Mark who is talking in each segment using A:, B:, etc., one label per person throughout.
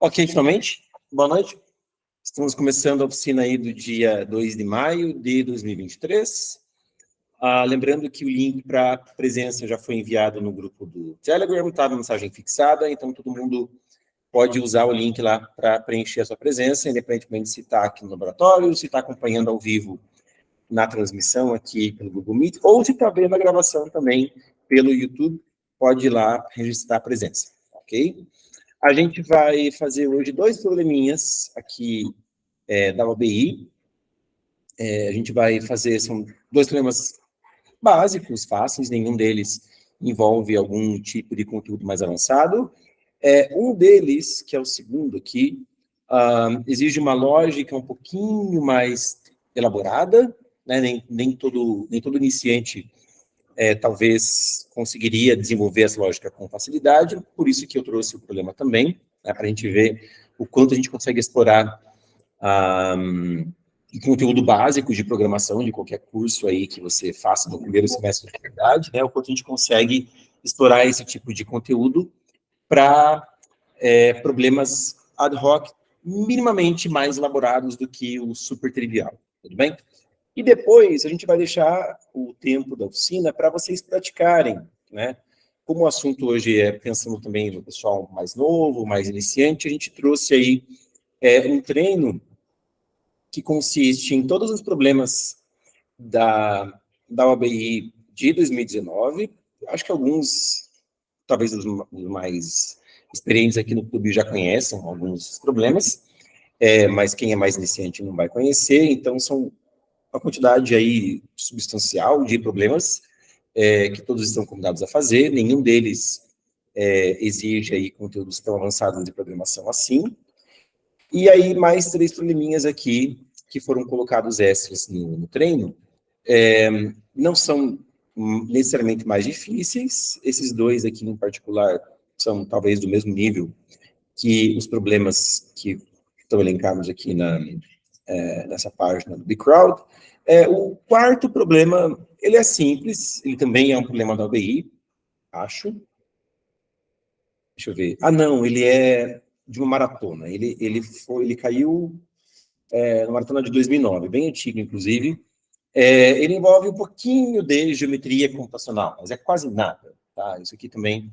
A: Ok, finalmente. Boa noite. Estamos começando a oficina aí do dia 2 de maio de 2023. Lembrando que o link para a presença já foi enviado no grupo do Telegram, está na mensagem fixada, então todo mundo pode usar o link lá para preencher a sua presença, independentemente se está aqui no laboratório, se está acompanhando ao vivo na transmissão aqui pelo Google Meet, ou se está vendo a gravação também pelo YouTube, pode ir lá registrar a presença, ok? A gente vai fazer hoje dois probleminhas aqui da UBI. A gente vai fazer, são dois problemas básicos, fáceis, nenhum deles envolve algum tipo de conteúdo mais avançado. Um deles, que é o segundo aqui, exige uma lógica um pouquinho mais elaborada, né? Nem todo iniciante talvez conseguiria desenvolver essa lógica com facilidade, por isso que eu trouxe o problema também, né, para a gente ver o quanto a gente consegue explorar o conteúdo básico de programação de qualquer curso aí que você faça no primeiro semestre de faculdade, né, o quanto a gente consegue explorar esse tipo de conteúdo para problemas ad hoc minimamente mais elaborados do que o super trivial, tudo bem? E depois a gente vai deixar o tempo da oficina para vocês praticarem, né? Como o assunto hoje é pensando também no pessoal mais novo, mais iniciante, a gente trouxe aí um treino que consiste em todos os problemas da OABI de 2019, acho que alguns, talvez os mais experientes aqui no clube já conheçam alguns problemas, mas quem é mais iniciante não vai conhecer, então são uma quantidade aí substancial de problemas que todos estão convidados a fazer, nenhum deles exige aí conteúdos tão avançados de programação assim, e aí mais três probleminhas aqui que foram colocados extras no treino, não são necessariamente mais difíceis, esses dois aqui em particular são talvez do mesmo nível que os problemas que estão elencados aqui nessa página do BigCrowd. O quarto problema, ele é simples, ele também é um problema da OBI, acho. Deixa eu ver. Não, ele é de uma maratona. Ele caiu na maratona de 2009, bem antigo, inclusive. Ele envolve um pouquinho de geometria computacional, mas é quase nada, tá? Isso aqui também...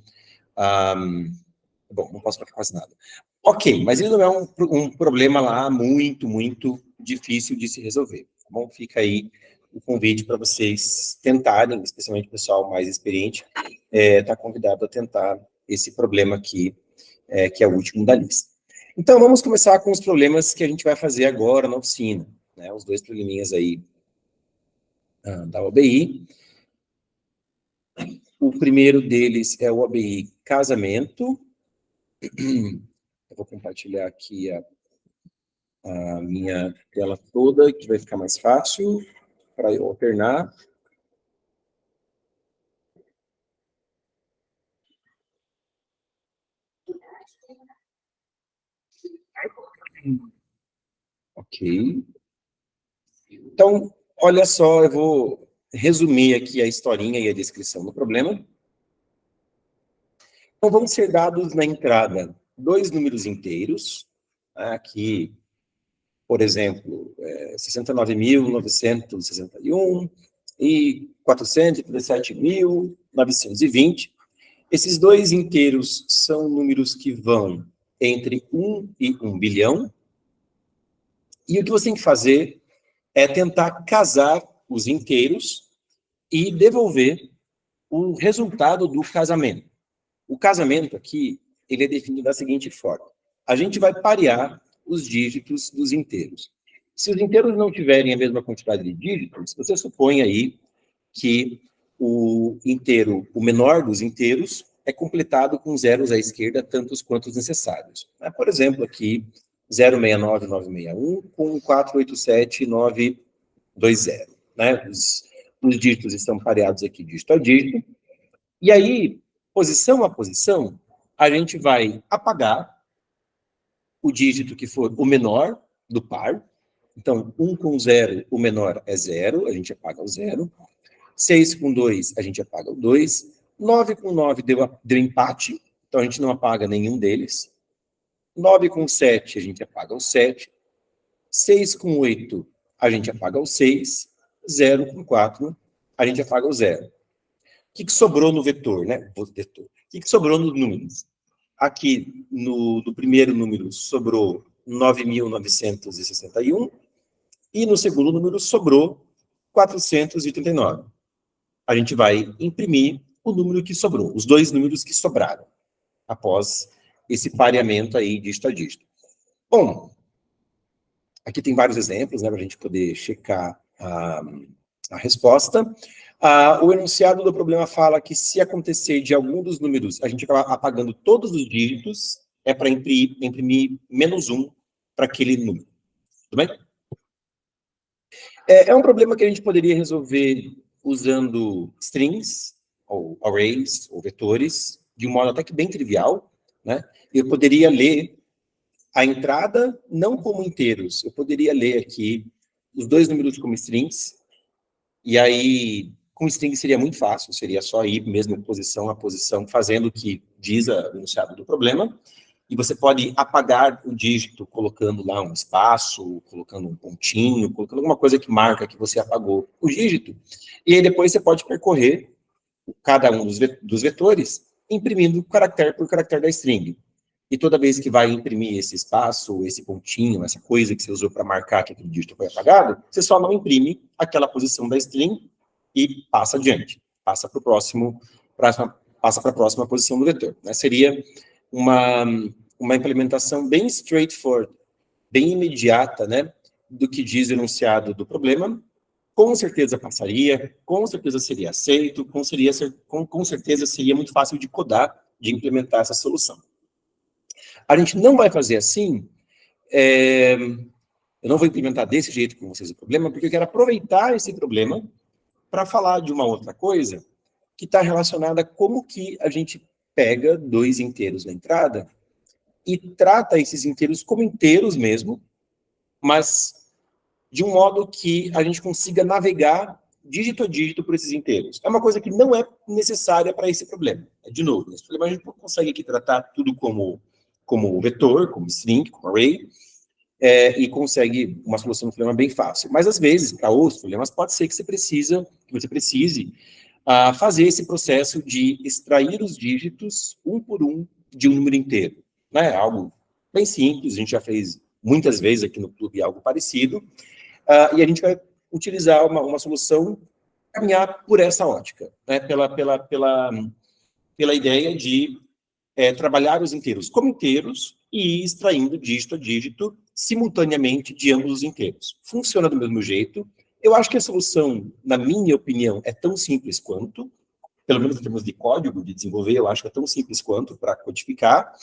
A: bom, não posso falar quase nada. Ok, mas ele não é um problema lá muito, muito difícil de se resolver, tá bom? Fica aí o convite para vocês tentarem, especialmente o pessoal mais experiente, está convidado a tentar esse problema aqui, que é o último da lista. Então, vamos começar com os problemas que a gente vai fazer agora na oficina, né? Os dois probleminhas aí da OBI. O primeiro deles é o OBI casamento. Eu vou compartilhar aqui a minha tela toda, que vai ficar mais fácil para eu alternar. Ok. Então, olha só, eu vou resumir aqui a historinha e a descrição do problema. Então, vão ser dados na entrada dois números inteiros, aqui, por exemplo, 69.961 e 417.920. Esses dois inteiros são números que vão entre 1 e 1 bilhão, e o que você tem que fazer é tentar casar os inteiros e devolver o resultado do casamento. O casamento aqui, ele é definido da seguinte forma. A gente vai parear os dígitos dos inteiros. Se os inteiros não tiverem a mesma quantidade de dígitos, você supõe aí que o inteiro, o menor dos inteiros, é completado com zeros à esquerda, tantos quanto os necessários. Por exemplo, aqui, 069.961 com 487.920. Né? Os dígitos estão pareados aqui, dígito a dígito. E aí, posição a posição, a gente vai apagar o dígito que for o menor do par. Então, 1 com 0, o menor é 0, a gente apaga o 0. 6 com 2, a gente apaga o 2. 9 com 9 deu empate, então a gente não apaga nenhum deles. 9 com 7, a gente apaga o 7. 6 com 8, a gente apaga o 6. 0 com 4, a gente apaga o 0. O que sobrou no vetor, né? O que sobrou nos números? Aqui, no primeiro número, sobrou 9.961, e no segundo número sobrou 439. A gente vai imprimir o número que sobrou, os dois números que sobraram, após esse pareamento aí dígito a dígito. Bom, aqui tem vários exemplos, né, para a gente poder checar a resposta. O enunciado do problema fala que se acontecer de algum dos números, a gente acaba apagando todos os dígitos, é para imprimir menos 1 para aquele número. Tudo bem? É um problema que a gente poderia resolver usando strings, ou arrays, ou vetores, de um modo até que bem trivial, né? Eu poderia ler a entrada não como inteiros, eu poderia ler aqui os dois números como strings, e aí, com string seria muito fácil, seria só ir mesmo posição a posição, fazendo o que diz o enunciado do problema, e você pode apagar o dígito colocando lá um espaço, colocando um pontinho, colocando alguma coisa que marca que você apagou o dígito, e aí depois você pode percorrer cada um dos vetores, imprimindo caractere por caractere da string. E toda vez que vai imprimir esse espaço, esse pontinho, essa coisa que você usou para marcar que aquele dígito foi apagado, você só não imprime aquela posição da string e passa adiante. Passa para a próxima posição do vetor. Né? Seria uma implementação bem straightforward, bem imediata, né, do que diz o enunciado do problema. Com certeza passaria, com certeza seria aceito, com certeza seria muito fácil de codar, de implementar essa solução. A gente não vai fazer assim, eu não vou implementar desse jeito com vocês o problema, porque eu quero aproveitar esse problema para falar de uma outra coisa que está relacionada a como que a gente pega dois inteiros na entrada e trata esses inteiros como inteiros mesmo, mas de um modo que a gente consiga navegar dígito a dígito por esses inteiros. É uma coisa que não é necessária para esse problema. De novo, nesse problema a gente consegue aqui tratar tudo como vetor, como string, como array, e consegue uma solução do problema bem fácil. Mas, às vezes, para outros problemas, pode ser que você precise fazer esse processo de extrair os dígitos, um por um, de um número inteiro. Né? Algo bem simples, a gente já fez muitas vezes aqui no clube algo parecido, e a gente vai utilizar uma solução, caminhar por essa ótica, né? Pela ideia de trabalhar os inteiros como inteiros e ir extraindo dígito a dígito simultaneamente de ambos os inteiros. Funciona do mesmo jeito. Eu acho que a solução, na minha opinião, é tão simples quanto, pelo menos em termos de código, de desenvolver, eu acho que é tão simples quanto para codificar.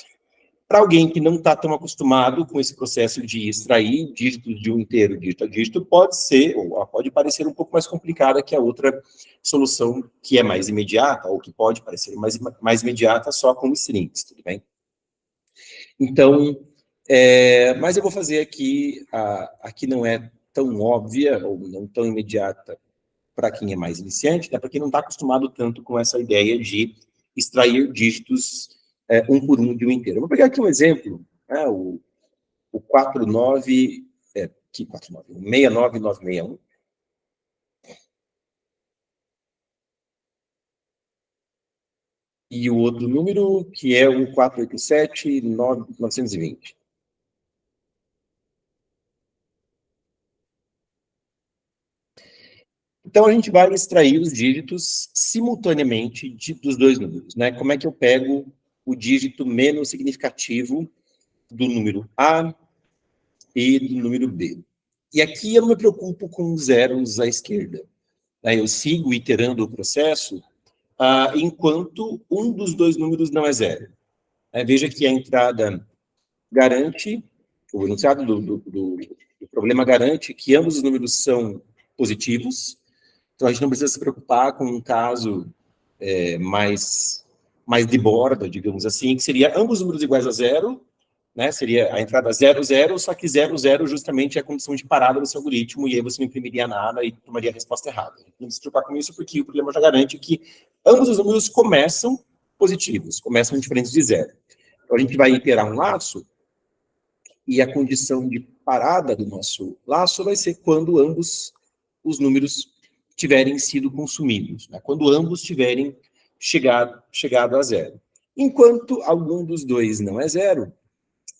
A: Para alguém que não está tão acostumado com esse processo de extrair dígitos de um inteiro, dígito a dígito, pode ser, ou pode parecer um pouco mais complicada que a outra solução que é mais imediata, ou que pode parecer mais imediata só com strings, tudo bem? Então, mas eu vou fazer aqui, aqui não é tão óbvia, ou não tão imediata para quem é mais iniciante, né, para quem não está acostumado tanto com essa ideia de extrair dígitos um por um de um inteiro. Eu vou pegar aqui um exemplo, né, o 49, que 49, o 69961. E o outro número, que é o 487-920. Então, a gente vai extrair os dígitos simultaneamente dos dois números, né? Como é que eu pego o dígito menos significativo do número A e do número B? E aqui eu não me preocupo com zeros à esquerda, né? Eu sigo iterando o processo enquanto um dos dois números não é zero. Veja que a entrada garante, o enunciado do problema garante que ambos os números são positivos. Então, a gente não precisa se preocupar com um caso mais de borda, digamos assim, que seria ambos os números iguais a zero, né? Seria a entrada 0, 0, só que 0, 0 justamente é a condição de parada do seu algoritmo, e aí você não imprimiria nada e tomaria a resposta errada. Não precisa se preocupar com isso, porque o problema já garante que ambos os números começam positivos, começam diferentes de zero. Então, a gente vai iterar um laço, E a condição de parada do nosso laço vai ser quando ambos os números tiverem sido consumidos, né? Quando ambos tiverem chegado a zero. Enquanto algum dos dois não é zero,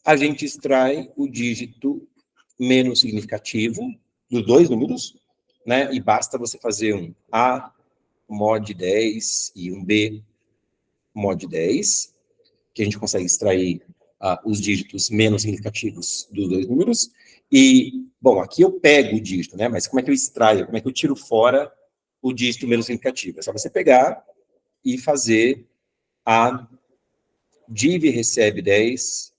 A: a gente extrai o dígito menos significativo dos dois números, né? E basta você fazer um A mod 10 e um B mod 10, que a gente consegue extrair os dígitos menos significativos dos dois números. E, bom, aqui eu pego o dígito, né? Mas como é que eu extraio? Como é que eu tiro fora o dígito menos significativo? É só você pegar e fazer A div recebe 10,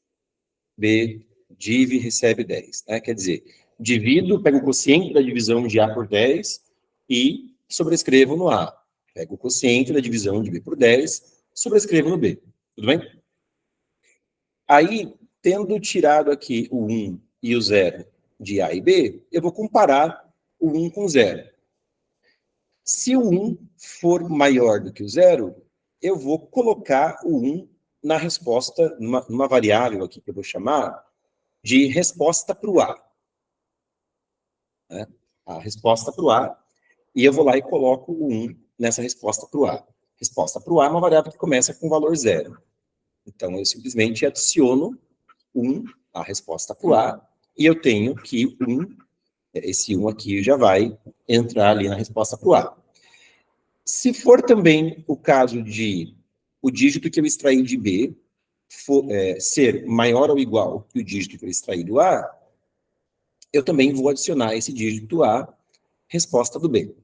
A: B div recebe 10, né? Quer dizer, divido, pego o quociente da divisão de A por 10 e sobrescrevo no A. Pego o quociente da divisão de B por 10, sobrescrevo no B. Tudo bem? Aí, tendo tirado aqui o 1 e o 0 de A e B, eu vou comparar o 1 com o 0. Se o 1 for maior do que o 0, eu vou colocar o 1 na resposta, numa variável aqui que eu vou chamar de resposta para o A. Né? A resposta para o A, e eu vou lá e coloco o 1 nessa resposta para o A. Resposta para o A é uma variável que começa com valor 0. Então, eu simplesmente adiciono 1, a resposta para o A, e eu tenho que esse 1 aqui já vai entrar ali na resposta para o A. Se for também o caso de o dígito que eu extraí de B ser maior ou igual que o dígito que eu extraí do A, eu também vou adicionar esse dígito à resposta do B.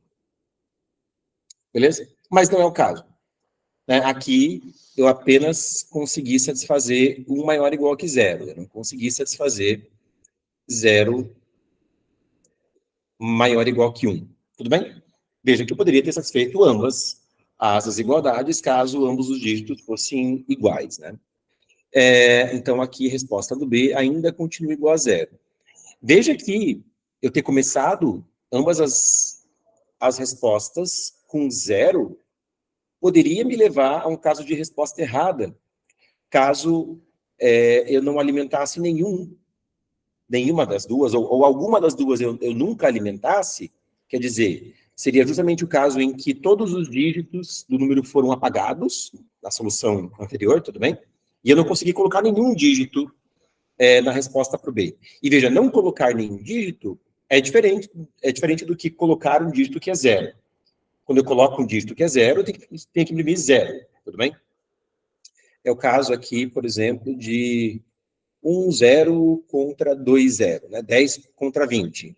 A: Beleza? Mas não é o caso. Né? Aqui, eu apenas consegui satisfazer 1 maior ou igual que 0. Eu não consegui satisfazer 0 maior ou igual que 1. Tudo bem? Veja que eu poderia ter satisfeito ambas as desigualdades, caso ambos os dígitos fossem iguais, né? Então, aqui, a resposta do B ainda continua igual a 0. Veja que eu ter começado ambas as respostas com 0 poderia me levar a um caso de resposta errada, caso eu não alimentasse nenhuma das duas, ou alguma das duas eu nunca alimentasse. Quer dizer, seria justamente o caso em que todos os dígitos do número foram apagados, na solução anterior, tudo bem? E eu não consegui colocar nenhum dígito na resposta para o B. E veja, não colocar nenhum dígito é diferente do que colocar um dígito que é 0. Quando eu coloco um dígito que é 0, eu tenho que imprimir 0, tudo bem? É o caso aqui, por exemplo, de 1, 0 contra 2, 0, né? 10 contra 20.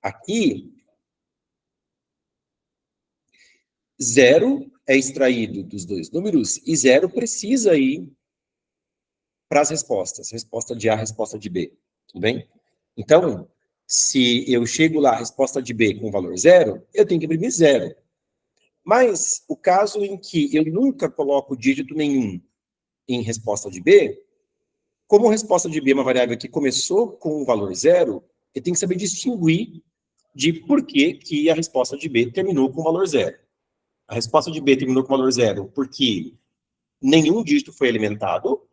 A: Aqui, 0 é extraído dos dois números e 0 precisa ir para as respostas. Resposta de A, resposta de B. Tudo bem? Então, se eu chego lá, a resposta de B com valor 0, eu tenho que imprimir 0. Mas o caso em que eu nunca coloco dígito nenhum em resposta de B, como a resposta de B é uma variável que começou com o valor 0, eu tenho que saber distinguir de por que a resposta de B terminou com o valor 0. A resposta de B terminou com o valor 0 porque nenhum dígito foi alimentado,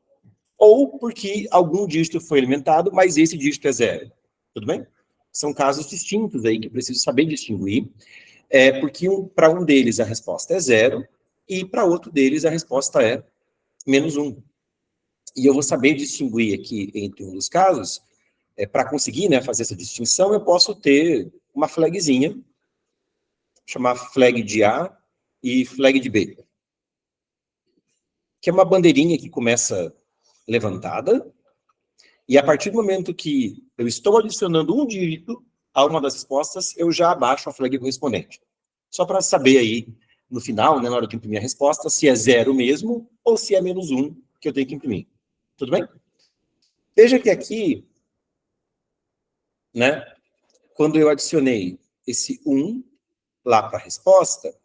A: ou porque algum dígito foi alimentado, mas esse dígito é 0. Tudo bem? São casos distintos aí que eu preciso saber distinguir, porque para um deles a resposta é 0, e para outro deles a resposta é menos 1. E eu vou saber distinguir aqui entre um dos casos, para conseguir, né, fazer essa distinção, eu posso ter uma flagzinha, chamar flag de A e flag de B, que é uma bandeirinha que começa levantada, e a partir do momento que eu estou adicionando um dígito a uma das respostas, eu já abaixo a flag correspondente. Só para saber aí, no final, né, na hora de imprimir a resposta, se é 0 mesmo, ou se é menos 1 que eu tenho que imprimir. Tudo bem? Veja que aqui, né, quando eu adicionei esse 1 lá para a resposta,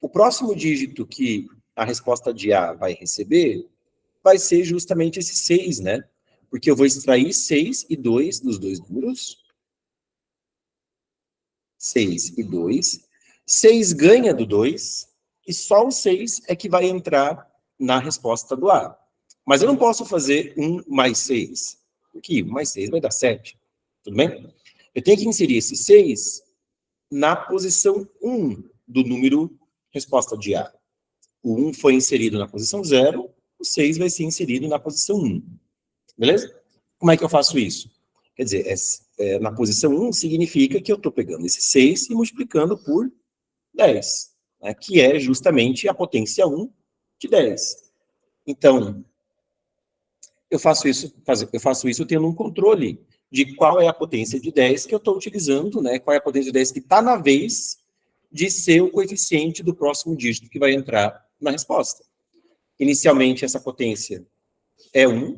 A: o próximo dígito que a resposta de A vai receber vai ser justamente esse 6, né? Porque eu vou extrair 6 e 2 dos dois números. 6 e 2. 6 ganha do 2, e só o 6 é que vai entrar na resposta do A. Mas eu não posso fazer 1 mais 6, porque 1 mais 6 vai dar 7. Tudo bem? Eu tenho que inserir esse 6 na posição 1 do número resposta de A. O 1 foi inserido na posição 0, o 6 vai ser inserido na posição 1. Beleza? Como é que eu faço isso? Quer dizer, na posição 1 significa que eu estou pegando esse 6 e multiplicando por 10, né, que é justamente a potência 1 de 10. Então, eu faço isso tendo um controle de qual é a potência de 10 que eu estou utilizando, né, qual é a potência de 10 que está na vez de ser o coeficiente do próximo dígito que vai entrar na resposta. Inicialmente, essa potência é 1.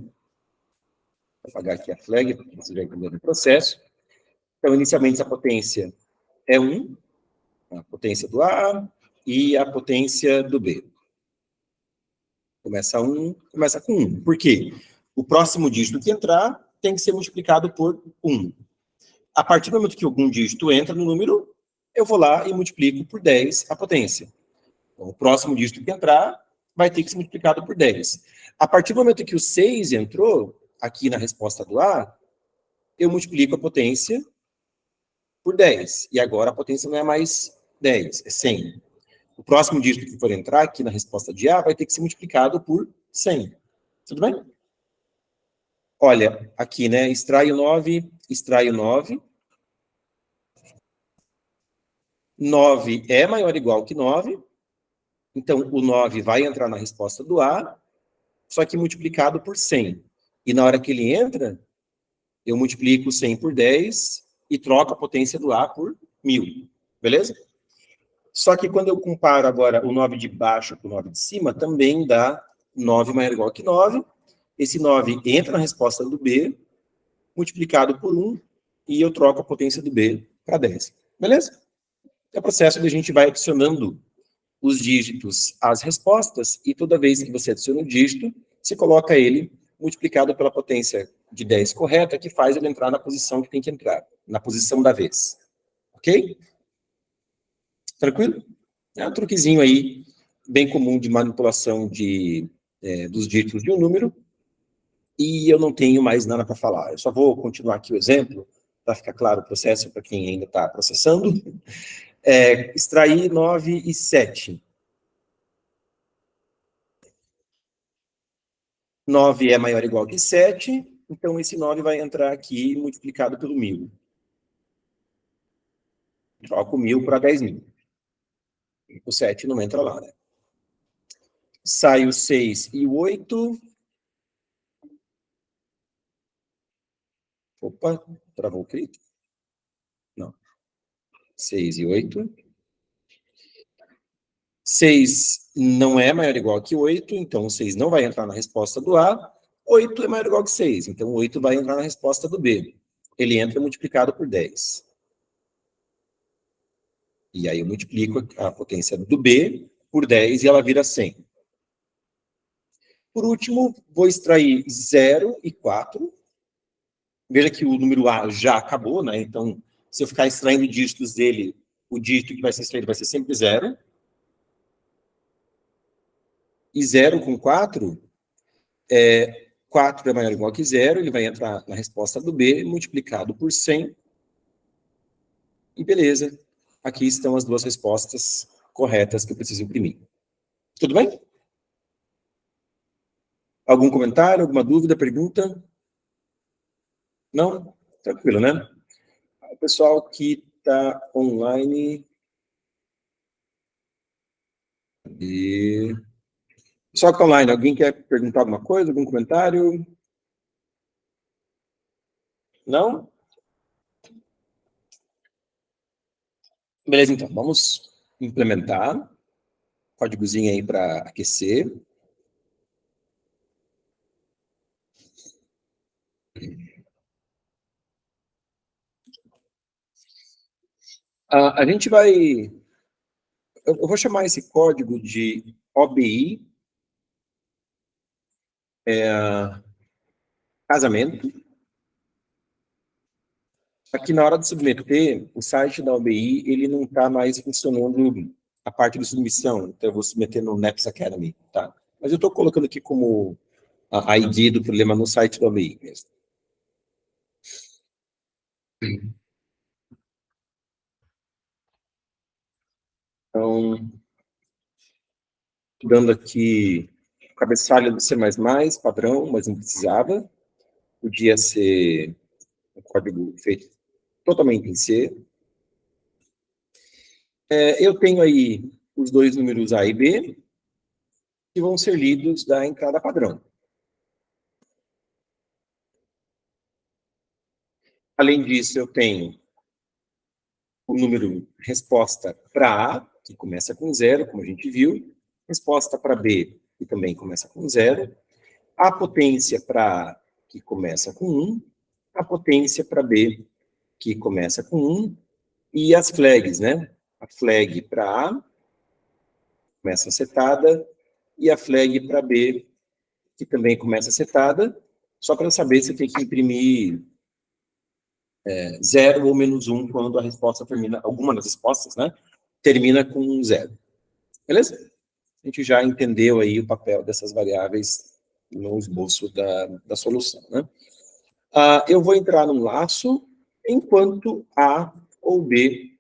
A: Vou apagar aqui a flag, para você já entender o processo. Então, inicialmente, essa potência é 1, a potência do A e a potência do B. Começa com 1. Por quê? O próximo dígito que entrar tem que ser multiplicado por 1. A partir do momento que algum dígito entra no número, eu vou lá e multiplico por 10 a potência. Então, o próximo dígito que entrar vai ter que ser multiplicado por 10. A partir do momento que o 6 entrou, aqui na resposta do A, eu multiplico a potência por 10. E agora a potência não é mais 10, é 100. O próximo dígito que for entrar aqui na resposta de A vai ter que ser multiplicado por 100. Tudo bem? Olha, aqui, né? Extraio 9. 9 é maior ou igual que 9. Então, o 9 vai entrar na resposta do A, só que multiplicado por 100. E na hora que ele entra, eu multiplico 100 por 10 e troco a potência do A por 1000. Beleza? Só que quando eu comparo agora o 9 de baixo com o 9 de cima, também dá 9 maior ou igual que 9. Esse 9 entra na resposta do B, multiplicado por 1, e eu troco a potência do B para 10. Beleza? É o processo que a gente vai adicionando os dígitos às respostas, e toda vez que você adiciona um dígito, você coloca ele multiplicado pela potência de 10 correta, que faz ele entrar na posição que tem que entrar, na posição da vez. Ok? Tranquilo? É um truquezinho aí, bem comum de manipulação dos dígitos de um número, e eu não tenho mais nada para falar. Eu só vou continuar aqui o exemplo, para ficar claro o processo para quem ainda está processando. Extrair 9 e 7. 9 é maior ou igual que 7, então esse 9 vai entrar aqui multiplicado pelo 1000. Troco 1000 para 10.000. O 7 não entra lá, né? Sai o 6 e o 8. Opa, travou o clique? Não. 6 e 8. 6 não é maior ou igual que 8, então o 6 não vai entrar na resposta do A. 8 é maior ou igual que 6, então o 8 vai entrar na resposta do B. Ele entra multiplicado por 10. E aí eu multiplico a potência do B por 10 e ela vira 100. Por último, vou extrair 0 e 4. Veja que o número A já acabou, né? Então, se eu ficar extraindo dígitos dele, o dígito que vai ser extraído vai ser sempre 0. E 0 com 4, 4 é maior ou igual que 0, ele vai entrar na resposta do B, multiplicado por 100. E beleza, aqui estão as duas respostas corretas que eu preciso imprimir. Tudo bem? Algum comentário, alguma dúvida, pergunta? Não? Tranquilo, né? O pessoal que está online... Pessoal que está online, alguém quer perguntar alguma coisa, algum comentário? Não? Beleza, então, vamos implementar. Códigozinho aí para aquecer. A gente vai... Eu vou chamar esse código de OBI, casamento. Aqui na hora de submeter, o site da OBI, ele não está mais funcionando a parte de submissão, então eu vou submeter no NEPS Academy, tá? Mas eu estou colocando aqui como a ID do problema no site do ABI mesmo. Então, dando aqui o cabeçalho do C++, padrão, mas não precisava. Podia ser um código feito totalmente em C. Eu tenho aí os dois números A e B, que vão ser lidos da entrada padrão. Além disso, eu tenho o número resposta para A, que começa com 0, como a gente viu, resposta para B, que também começa com 0, a potência para A, que começa com 1, a potência para B, que começa com 1, e as flags, né? A flag para A, começa setada, e a flag para B, que também começa setada, só para saber se tem que imprimir 0 ou menos 1 quando a resposta termina, alguma das respostas, né? Termina com 0. Beleza? A gente já entendeu aí o papel dessas variáveis no esboço da solução, né? Eu vou entrar num laço enquanto A ou B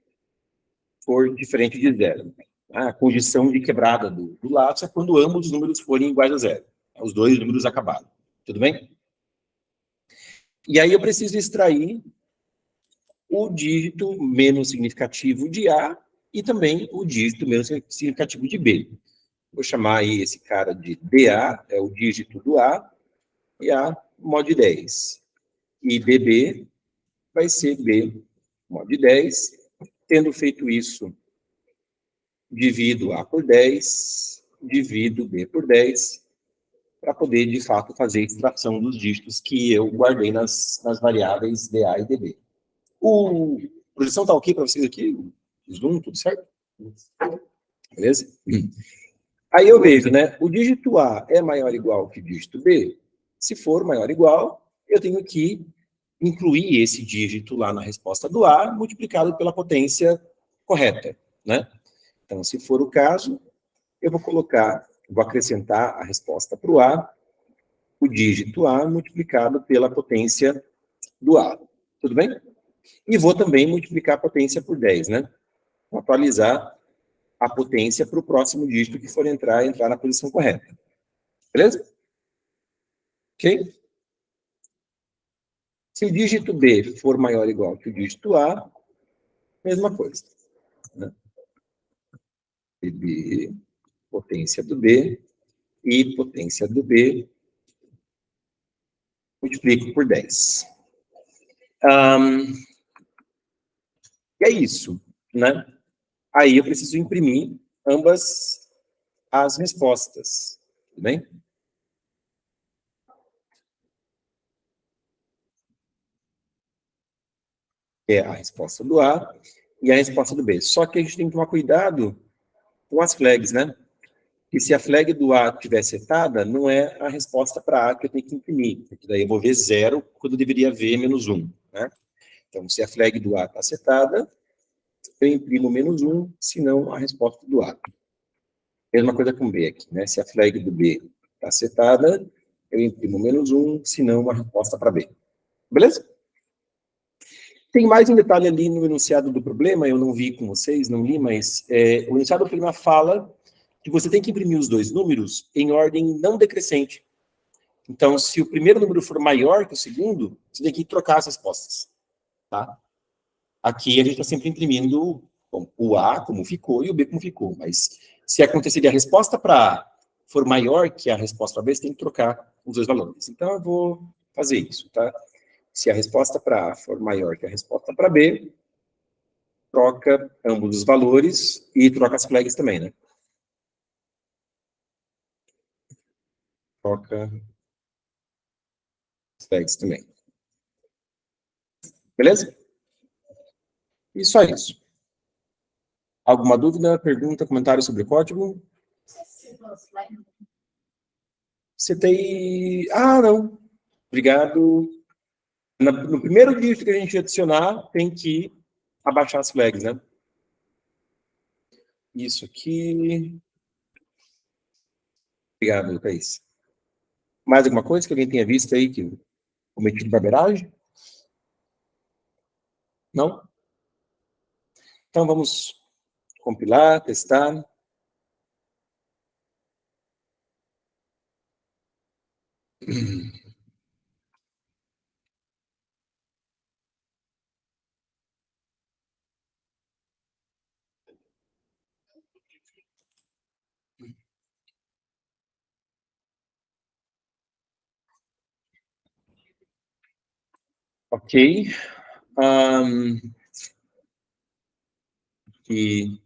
A: for diferente de 0. A condição de quebrada do laço é quando ambos os números forem iguais a 0. Os dois números acabaram. Tudo bem? E aí eu preciso extrair o dígito menos significativo de A e também o dígito menos significativo de B. Vou chamar aí esse cara de DA, é o dígito do A, e A mod 10. E DB vai ser B mod 10. Tendo feito isso, divido A por 10, divido B por 10, para poder, de fato, fazer a extração dos dígitos que eu guardei nas variáveis DA e DB. A projeção está ok para vocês aqui? O zoom, tudo certo? Beleza? Aí eu vejo, né? O dígito A é maior ou igual que o dígito B? Se for maior ou igual, eu tenho que incluir esse dígito lá na resposta do A, multiplicado pela potência correta, né? Então, se for o caso, eu vou acrescentar a resposta para o A, o dígito A multiplicado pela potência do A. Tudo bem? E vou também multiplicar a potência por 10, né? Vou atualizar a potência para o próximo dígito que for entrar na posição correta. Beleza? Ok? Se o dígito B for maior ou igual que o dígito A, mesma coisa. Né? B, potência do B, e potência do B, multiplico por 10. E é isso, né? Aí eu preciso imprimir ambas as respostas, tudo bem? É a resposta do A e a resposta do B. Só que a gente tem que tomar cuidado com as flags, né? E se a flag do A estiver setada, não é a resposta para A que eu tenho que imprimir, porque daí eu vou ver 0 quando eu deveria ver menos 1, né? Então, se a flag do A está setada, eu imprimo menos 1, senão a resposta do A. Mesma coisa com B aqui, né? Se a flag do B está setada, eu imprimo menos 1, senão a resposta para B. Beleza? Tem mais um detalhe ali no enunciado do problema, eu não vi com vocês, não li, mas o enunciado do problema fala que você tem que imprimir os dois números em ordem não decrescente. Então, se o primeiro número for maior que o segundo, você tem que trocar as respostas. Tá? Aqui a gente está sempre imprimindo o A como ficou e o B como ficou. Mas se acontecer de a resposta para A for maior que a resposta para B, você tem que trocar os dois valores. Então, eu vou fazer isso. Tá? Se a resposta para A for maior que a resposta para B, troca ambos os valores e troca as flags também, né? Troca as flags também. Beleza? E só isso. Alguma dúvida, pergunta, comentário sobre o código? Você tem... Ah, não. Obrigado. No primeiro dígito que a gente adicionar, tem que abaixar as flags, né? Isso aqui. Obrigado, Thaís. Mais alguma coisa que alguém tenha visto aí que cometido barbeiragem? Não? Então vamos compilar, testar. Ok. Um, e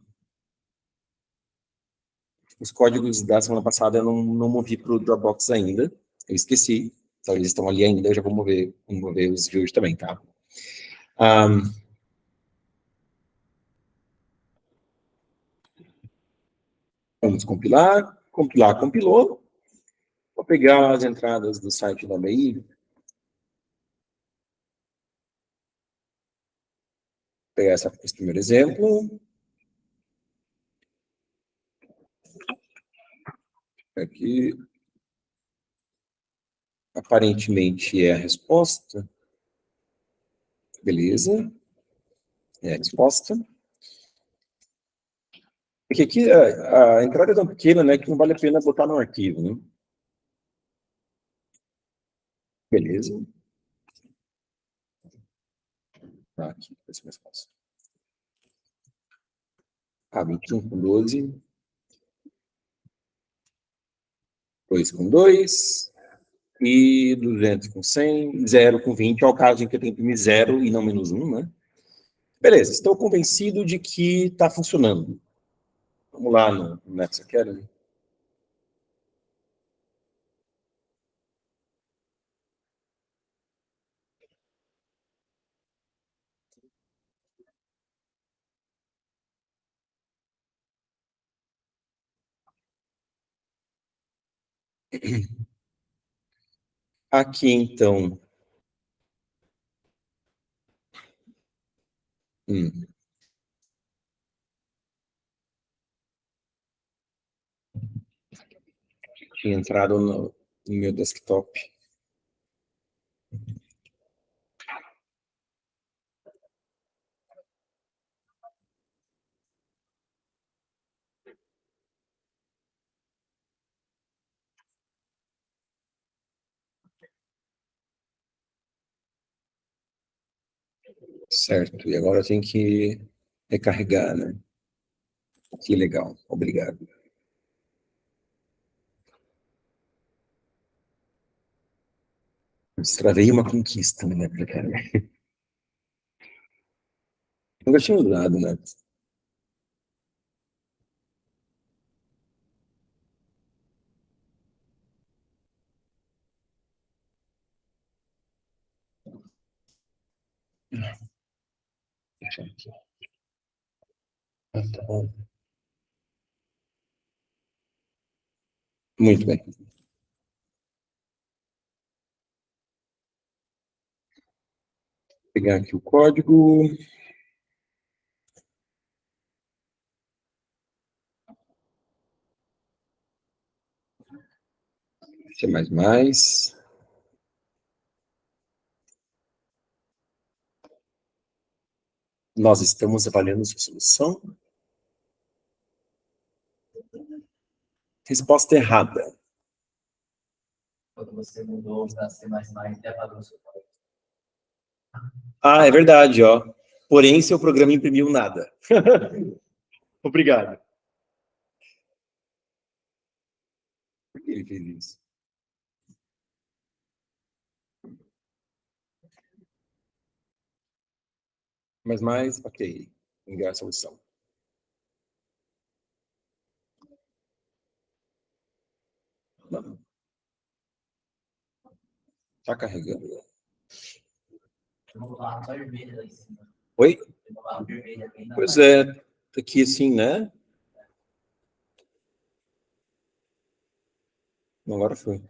A: os códigos da semana passada eu não movi para o Dropbox ainda. Eu esqueci. Então eles estão ali ainda, eu já vou mover os de hoje também, tá? Um, vamos compilar. Compilar, compilou. Vou pegar as entradas do site da ABI, pegar esse primeiro exemplo. Aqui, aparentemente é a resposta. Beleza, é a resposta. Porque aqui a entrada é tão pequena, né, que não vale a pena botar no arquivo, né? Beleza. Tá, aqui, vai ser mais fácil. 21 com 12. 2 com 2. E 200 com 100. 0 com 20. É o caso em que eu tenho que imprimir 0 e não menos 1, né? Beleza, estou convencido de que está funcionando. Vamos lá no Next Academy. Aqui, então, tinha entrado no meu desktop. Certo, e agora eu tenho que recarregar, né? Que legal, obrigado. Destravei uma conquista, né, cara? Nunca tinha usado, né? Deixa aqui. Ah, tá bom. Muito bem. Vou pegar aqui o código. C++. Nós estamos avaliando sua solução. Resposta errada.
B: Quando você mudou para C++, já apagou o seu código.
A: Ah, é verdade, ó. Porém, seu programa imprimiu nada. Obrigado. Por que ele fez isso? Mais, ok. Enviar a solução. Não. Tá carregando.
B: Vamos lá, só vermelho lá em cima.
A: Oi?
B: Vamos lá, vermelho aqui na
A: Pois
B: parte.
A: é, tá aqui assim, né? Agora foi.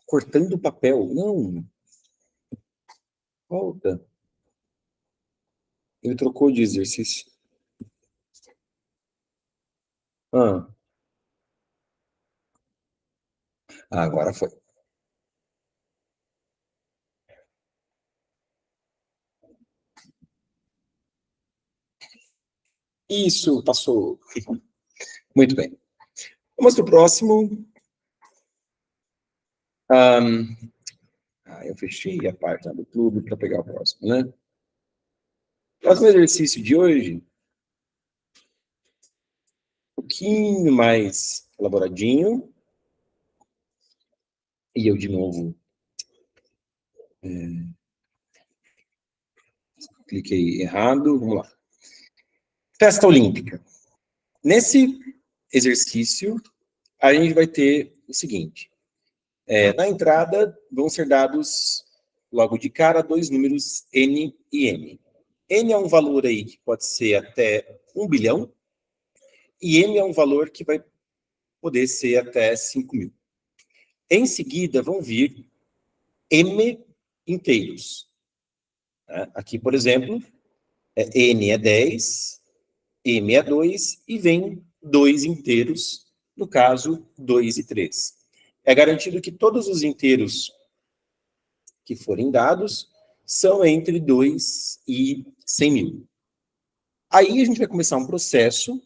A: Cortando o papel. Não, volta. Ele trocou de exercício. Ah, Agora foi. Isso, passou. Muito bem. Vamos para o próximo. Eu fechei a página do clube para pegar o próximo, né? O próximo exercício de hoje, um pouquinho mais elaboradinho. E eu, de novo, cliquei errado. Vamos lá. Festa Olímpica. Nesse exercício, a gente vai ter o seguinte. Na entrada, vão ser dados, logo de cara, dois números N e M. N é um valor aí que pode ser até 1 bilhão, e M é um valor que vai poder ser até 5 mil. Em seguida, vão vir M inteiros. Aqui, por exemplo, N é 10, M é 2, e vem 2 inteiros, no caso, 2 e 3. É garantido que todos os inteiros que forem dados são entre 2 e 100 mil. Aí a gente vai começar um processo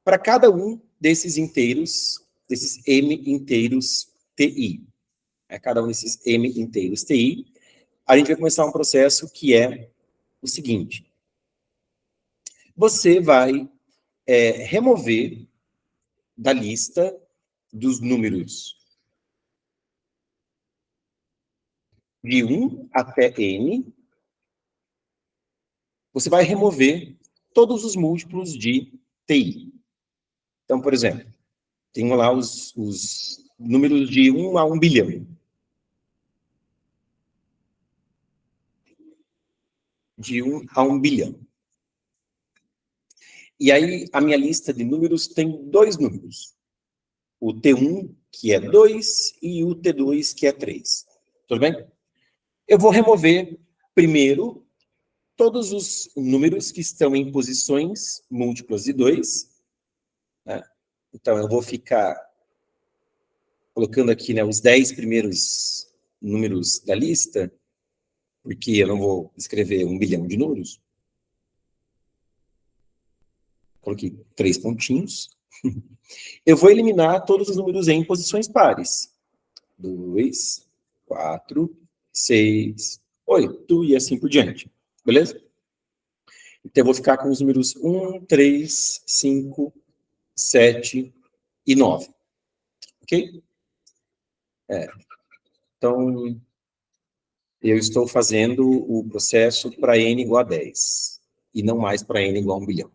A: para cada um desses inteiros, desses M inteiros TI. Cada um desses M inteiros TI, a gente vai começar um processo que é o seguinte. Você vai remover da lista dos números de 1 até N, você vai remover todos os múltiplos de TI. Então, por exemplo, tenho lá os números de 1 a 1 bilhão. De 1 a 1 bilhão. E aí, a minha lista de números tem dois números. O T1, que é 2, e o T2, que é 3. Tudo bem? Eu vou remover, primeiro, todos os números que estão em posições múltiplas de 2. Né? Então, eu vou ficar colocando aqui, né, os 10 primeiros números da lista, porque eu não vou escrever 1 bilhão de números. Coloquei 3 pontinhos. Eu vou eliminar todos os números em posições pares. 2, 4, 6, 8 e assim por diante. Beleza? Então, eu vou ficar com os números 1, 3, 5, 7 e 9. Ok? Então, eu estou fazendo o processo para n igual a 10. E não mais para n igual a 1 bilhão.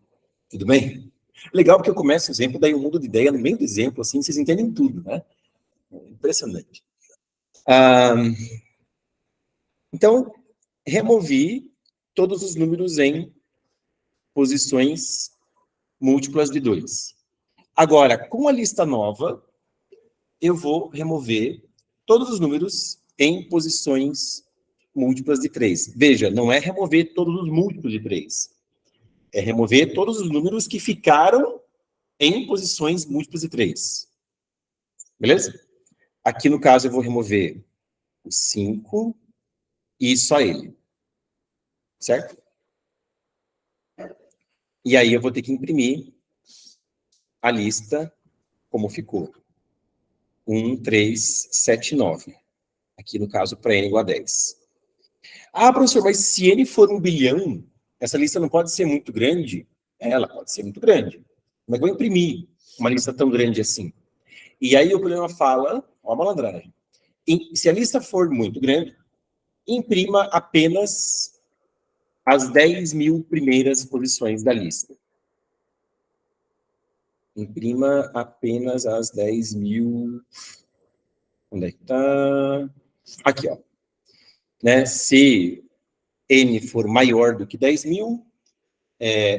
A: Tudo bem? Legal porque eu começo o exemplo, daí eu mudo de ideia no meio do exemplo, assim, vocês entendem tudo, né? Impressionante. Então, removi todos os números em posições múltiplas de 2. Agora, com a lista nova, eu vou remover todos os números em posições múltiplas de 3. Veja, não é remover todos os múltiplos de 3. É remover todos os números que ficaram em posições múltiplas de 3. Beleza? Aqui, no caso, eu vou remover o 5 e só ele. Certo? E aí eu vou ter que imprimir a lista como ficou. 1, 3, 7, 9. Aqui, no caso, para n igual a 10. Ah, professor, mas se n for 1 bilhão, essa lista não pode ser muito grande? Ela pode ser muito grande. Mas eu vou imprimir uma lista tão grande assim. E aí o problema fala, ó a malandragem. Se a lista for muito grande, imprima apenas as 10 mil primeiras posições da lista. Imprima apenas as 10 mil... Onde é que está? Aqui, ó. Né? Se n for maior do que 10 mil,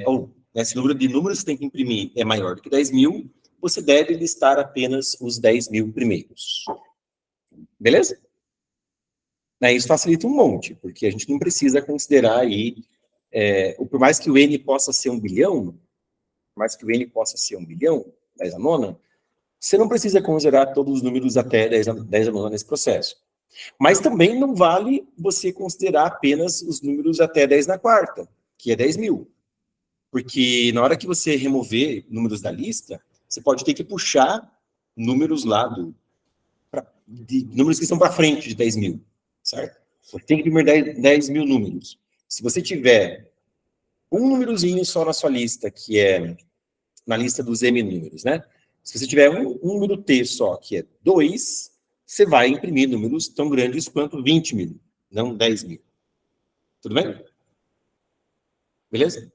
A: ou né, se o número de números que tem que imprimir é maior do que 10 mil, você deve listar apenas os 10 mil primeiros. Beleza? Isso facilita um monte, porque a gente não precisa considerar aí, por mais que o n possa ser 1 bilhão, por mais que o n possa ser 1 bilhão, 10 a nona, você não precisa considerar todos os números até 10 a nona nesse processo. Mas também não vale você considerar apenas os números até 10 na quarta, que é 10.000. Porque na hora que você remover números da lista, você pode ter que puxar números lá números que estão para frente de 10.000, certo? Você tem que primeiro 10.000 números. Se você tiver um númerozinho só na sua lista, que é na lista dos M números, né? Se você tiver um número T só, que é 2, você vai imprimir números tão grandes quanto 20.000, não 10.000. Tudo bem? Beleza?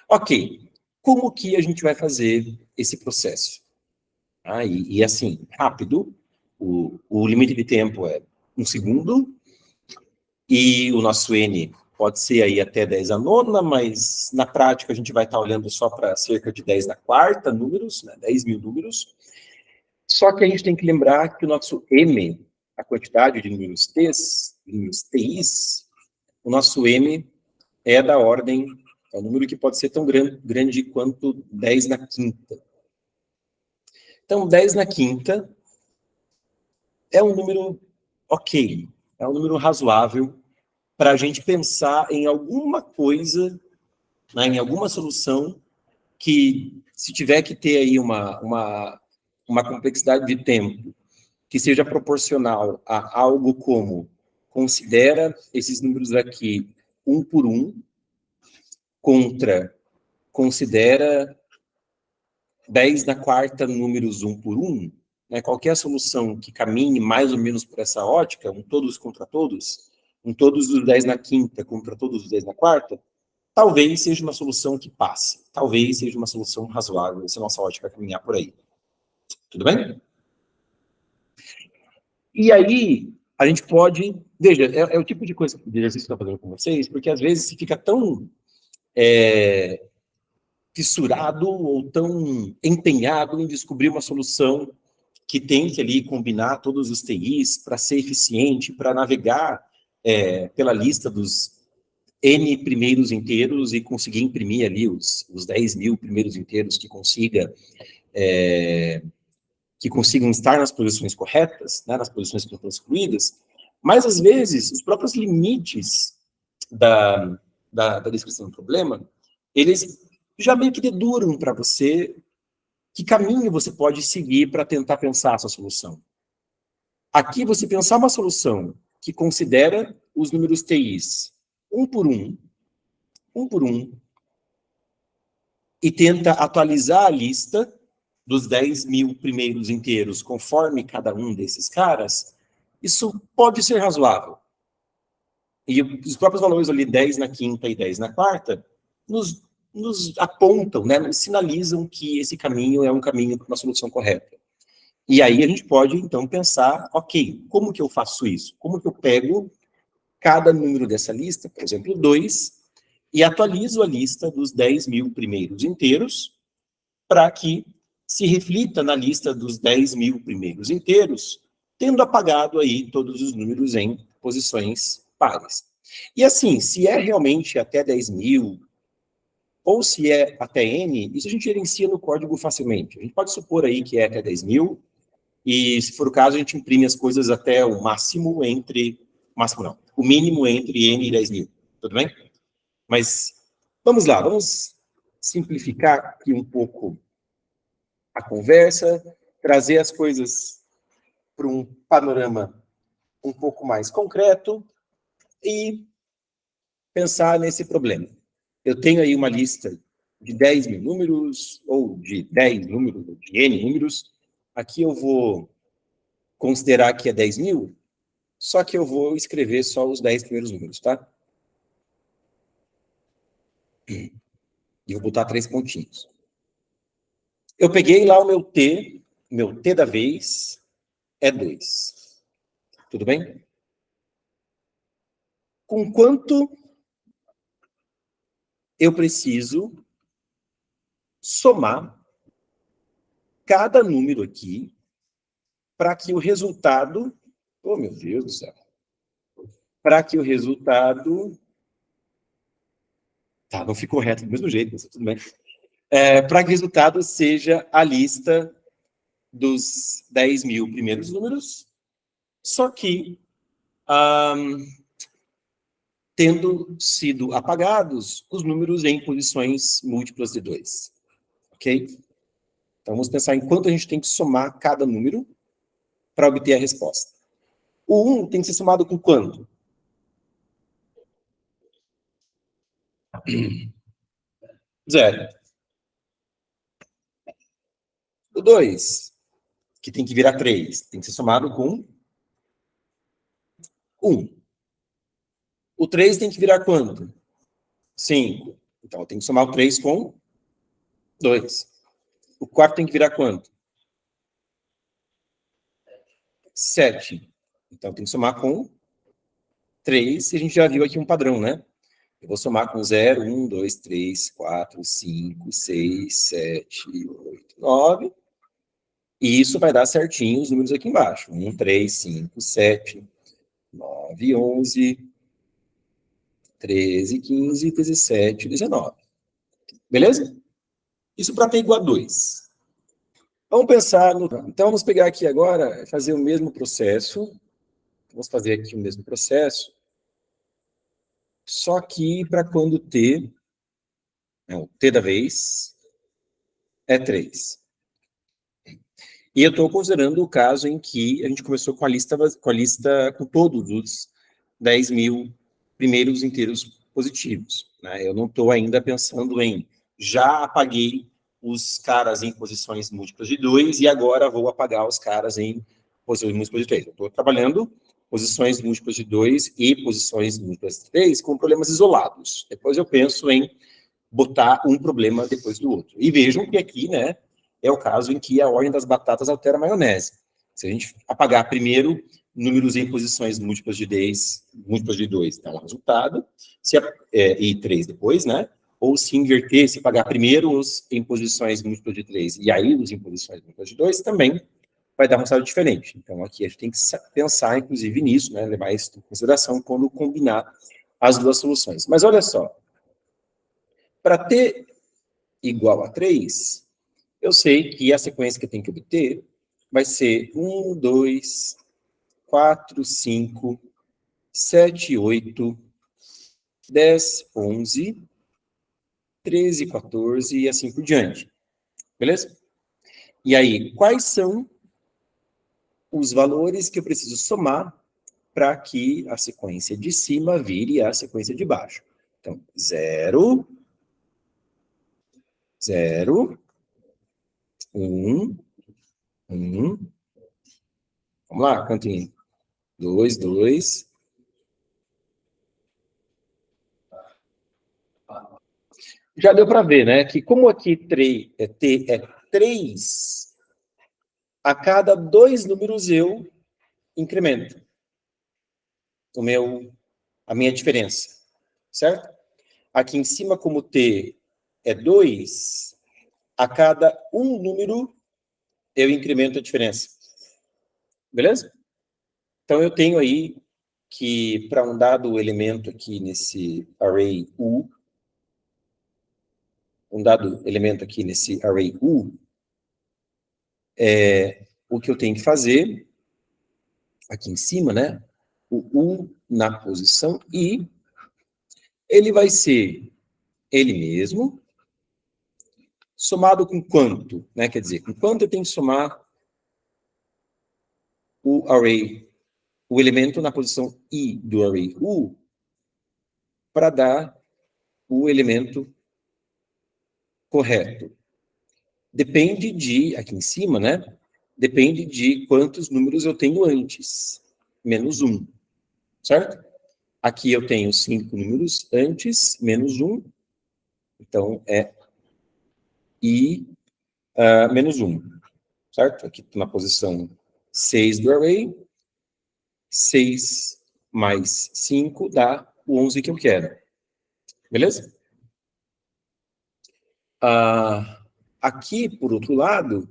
A: Ok. Como que a gente vai fazer esse processo? E assim, rápido, o limite de tempo é 1 segundo, e o nosso N pode ser aí até 10 a nona, mas na prática a gente vai estar olhando só para cerca de 10 na quarta números, né, 10.000 números. Só que a gente tem que lembrar que o nosso M, a quantidade de números TIs, o nosso M é da ordem, é um número que pode ser tão grande quanto 10 na quinta. Então, 10 na quinta é um número ok, é um número razoável para a gente pensar em alguma coisa, né, em alguma solução que, se tiver que ter aí uma complexidade de tempo que seja proporcional a algo como considera esses números aqui um por um, considera 10 na quarta números 1 por 1, né, qualquer solução que caminhe mais ou menos por essa ótica, um todos contra todos, um todos os 10 na quinta contra todos os 10 na quarta, talvez seja uma solução que passe, talvez seja uma solução razoável, se a nossa ótica caminhar por aí. Tudo bem? E aí, a gente pode... Veja, é o tipo de coisa de exercício que eu estou fazendo com vocês, porque às vezes se fica tão fissurado ou tão empenhado em descobrir uma solução que tem que ali combinar todos os TIs para ser eficiente, para navegar pela lista dos N primeiros inteiros e conseguir imprimir ali os 10.000 primeiros inteiros que consigam estar nas posições corretas, né, nas posições que estão excluídas, mas às vezes os próprios limites da descrição do problema, eles já meio que deduram para você que caminho você pode seguir para tentar pensar a sua solução. Aqui você pensar uma solução que considera os números TIs um por um, e tenta atualizar a lista dos 10.000 primeiros inteiros conforme cada um desses caras, isso pode ser razoável. E os próprios valores ali, 10 na quinta e 10 na quarta, nos apontam, né, nos sinalizam que esse caminho é um caminho para uma solução correta. E aí a gente pode, então, pensar, ok, como que eu faço isso? Como que eu pego cada número dessa lista, por exemplo, 2, e atualizo a lista dos 10.000 primeiros inteiros para que se reflita na lista dos 10.000 primeiros inteiros, tendo apagado aí todos os números em posições pares. E assim, se é realmente até 10.000, ou se é até N, isso a gente gerencia no código facilmente. A gente pode supor aí que é até 10.000, e se for o caso, a gente imprime as coisas até o máximo entre... Máximo não, o mínimo entre N e 10.000. Tudo bem? Mas vamos lá, vamos simplificar aqui um pouco a conversa, trazer as coisas para um panorama um pouco mais concreto e pensar nesse problema. Eu tenho aí uma lista de 10.000 números, ou de 10 números, ou de N números. Aqui eu vou considerar que é 10.000, só que eu vou escrever só os 10 primeiros números, tá? E vou botar 3 pontinhos. Eu peguei lá o meu T da vez é 2. Tudo bem? Com quanto eu preciso somar cada número aqui para que o resultado... Oh, meu Deus do céu. Para que o resultado... Tá, não ficou reto do mesmo jeito, mas tudo bem. Para que o resultado seja a lista dos 10.000 primeiros números, só que tendo sido apagados os números em posições múltiplas de 2. Ok? Então, vamos pensar em quanto a gente tem que somar cada número para obter a resposta. O 1 tem que ser somado com quanto? 0. O 2, que tem que virar 3, tem que ser somado com 1. O 3 tem que virar quanto? 5. Então, eu tenho que somar o 3 com 2. O 4 tem que virar quanto? 7. Então, tem que somar com 3, e a gente já viu aqui um padrão, né? Eu vou somar com 0, 1, 2, 3, 4, 5, 6, 7, 8, 9. E isso vai dar certinho os números aqui embaixo. 1, 3, 5, 7, 9, 11, 13, 15, 17, 19. Beleza? Isso para t igual a 2. Vamos pensar no... Então, vamos pegar aqui agora, fazer o mesmo processo. Vamos fazer aqui o mesmo processo. Só que para quando t... Não, t da vez é 3. E eu estou considerando o caso em que a gente começou com a lista com todos os 10.000 primeiros inteiros positivos, né? Eu não estou ainda pensando em já apaguei os caras em posições múltiplas de 2 e agora vou apagar os caras em posições múltiplas de 3. Eu estou trabalhando posições múltiplas de 2 e posições múltiplas de 3 com problemas isolados. Depois eu penso em botar um problema depois do outro. E vejam que aqui, né, é o caso em que a ordem das batatas altera a maionese. Se a gente apagar primeiro números em posições múltiplas de 2, dá um resultado, e 3 depois, né? Ou se inverter, se apagar primeiro os em posições múltiplas de 3 e aí os em posições múltiplas de 2, também vai dar um resultado diferente. Então, aqui a gente tem que pensar, inclusive, nisso, né? Levar isso em consideração quando combinar as duas soluções. Mas olha só, para t igual a 3, eu sei que a sequência que eu tenho que obter vai ser 1, 2, 4, 5, 7, 8, 10, 11, 13, 14 e assim por diante. Beleza? E aí, quais são os valores que eu preciso somar para que a sequência de cima vire a sequência de baixo? Então, 0, 0, 1, 1. Vamos lá, cantinho. 2, 2. Já deu para ver, né, que como aqui t é 3, a cada 2 números eu incremento a minha diferença, certo? Aqui em cima, como t é 2, a cada um número eu incremento a diferença. Beleza? Então, eu tenho aí que, para um dado elemento aqui nesse array U, o que eu tenho que fazer, aqui em cima, né? O U na posição I, ele vai ser ele mesmo, somado com quanto, né? Quer dizer, com quanto eu tenho que somar o array, o elemento na posição I do array U, para dar o elemento correto. Depende de, aqui em cima, né? Depende de quantos números eu tenho antes. Menos 1. Certo? Aqui eu tenho 5 números antes, menos 1. Então, é I menos 1. Certo? Aqui na posição 6 do array. 6 mais 5 dá o 11 que eu quero. Beleza? Aqui, por outro lado,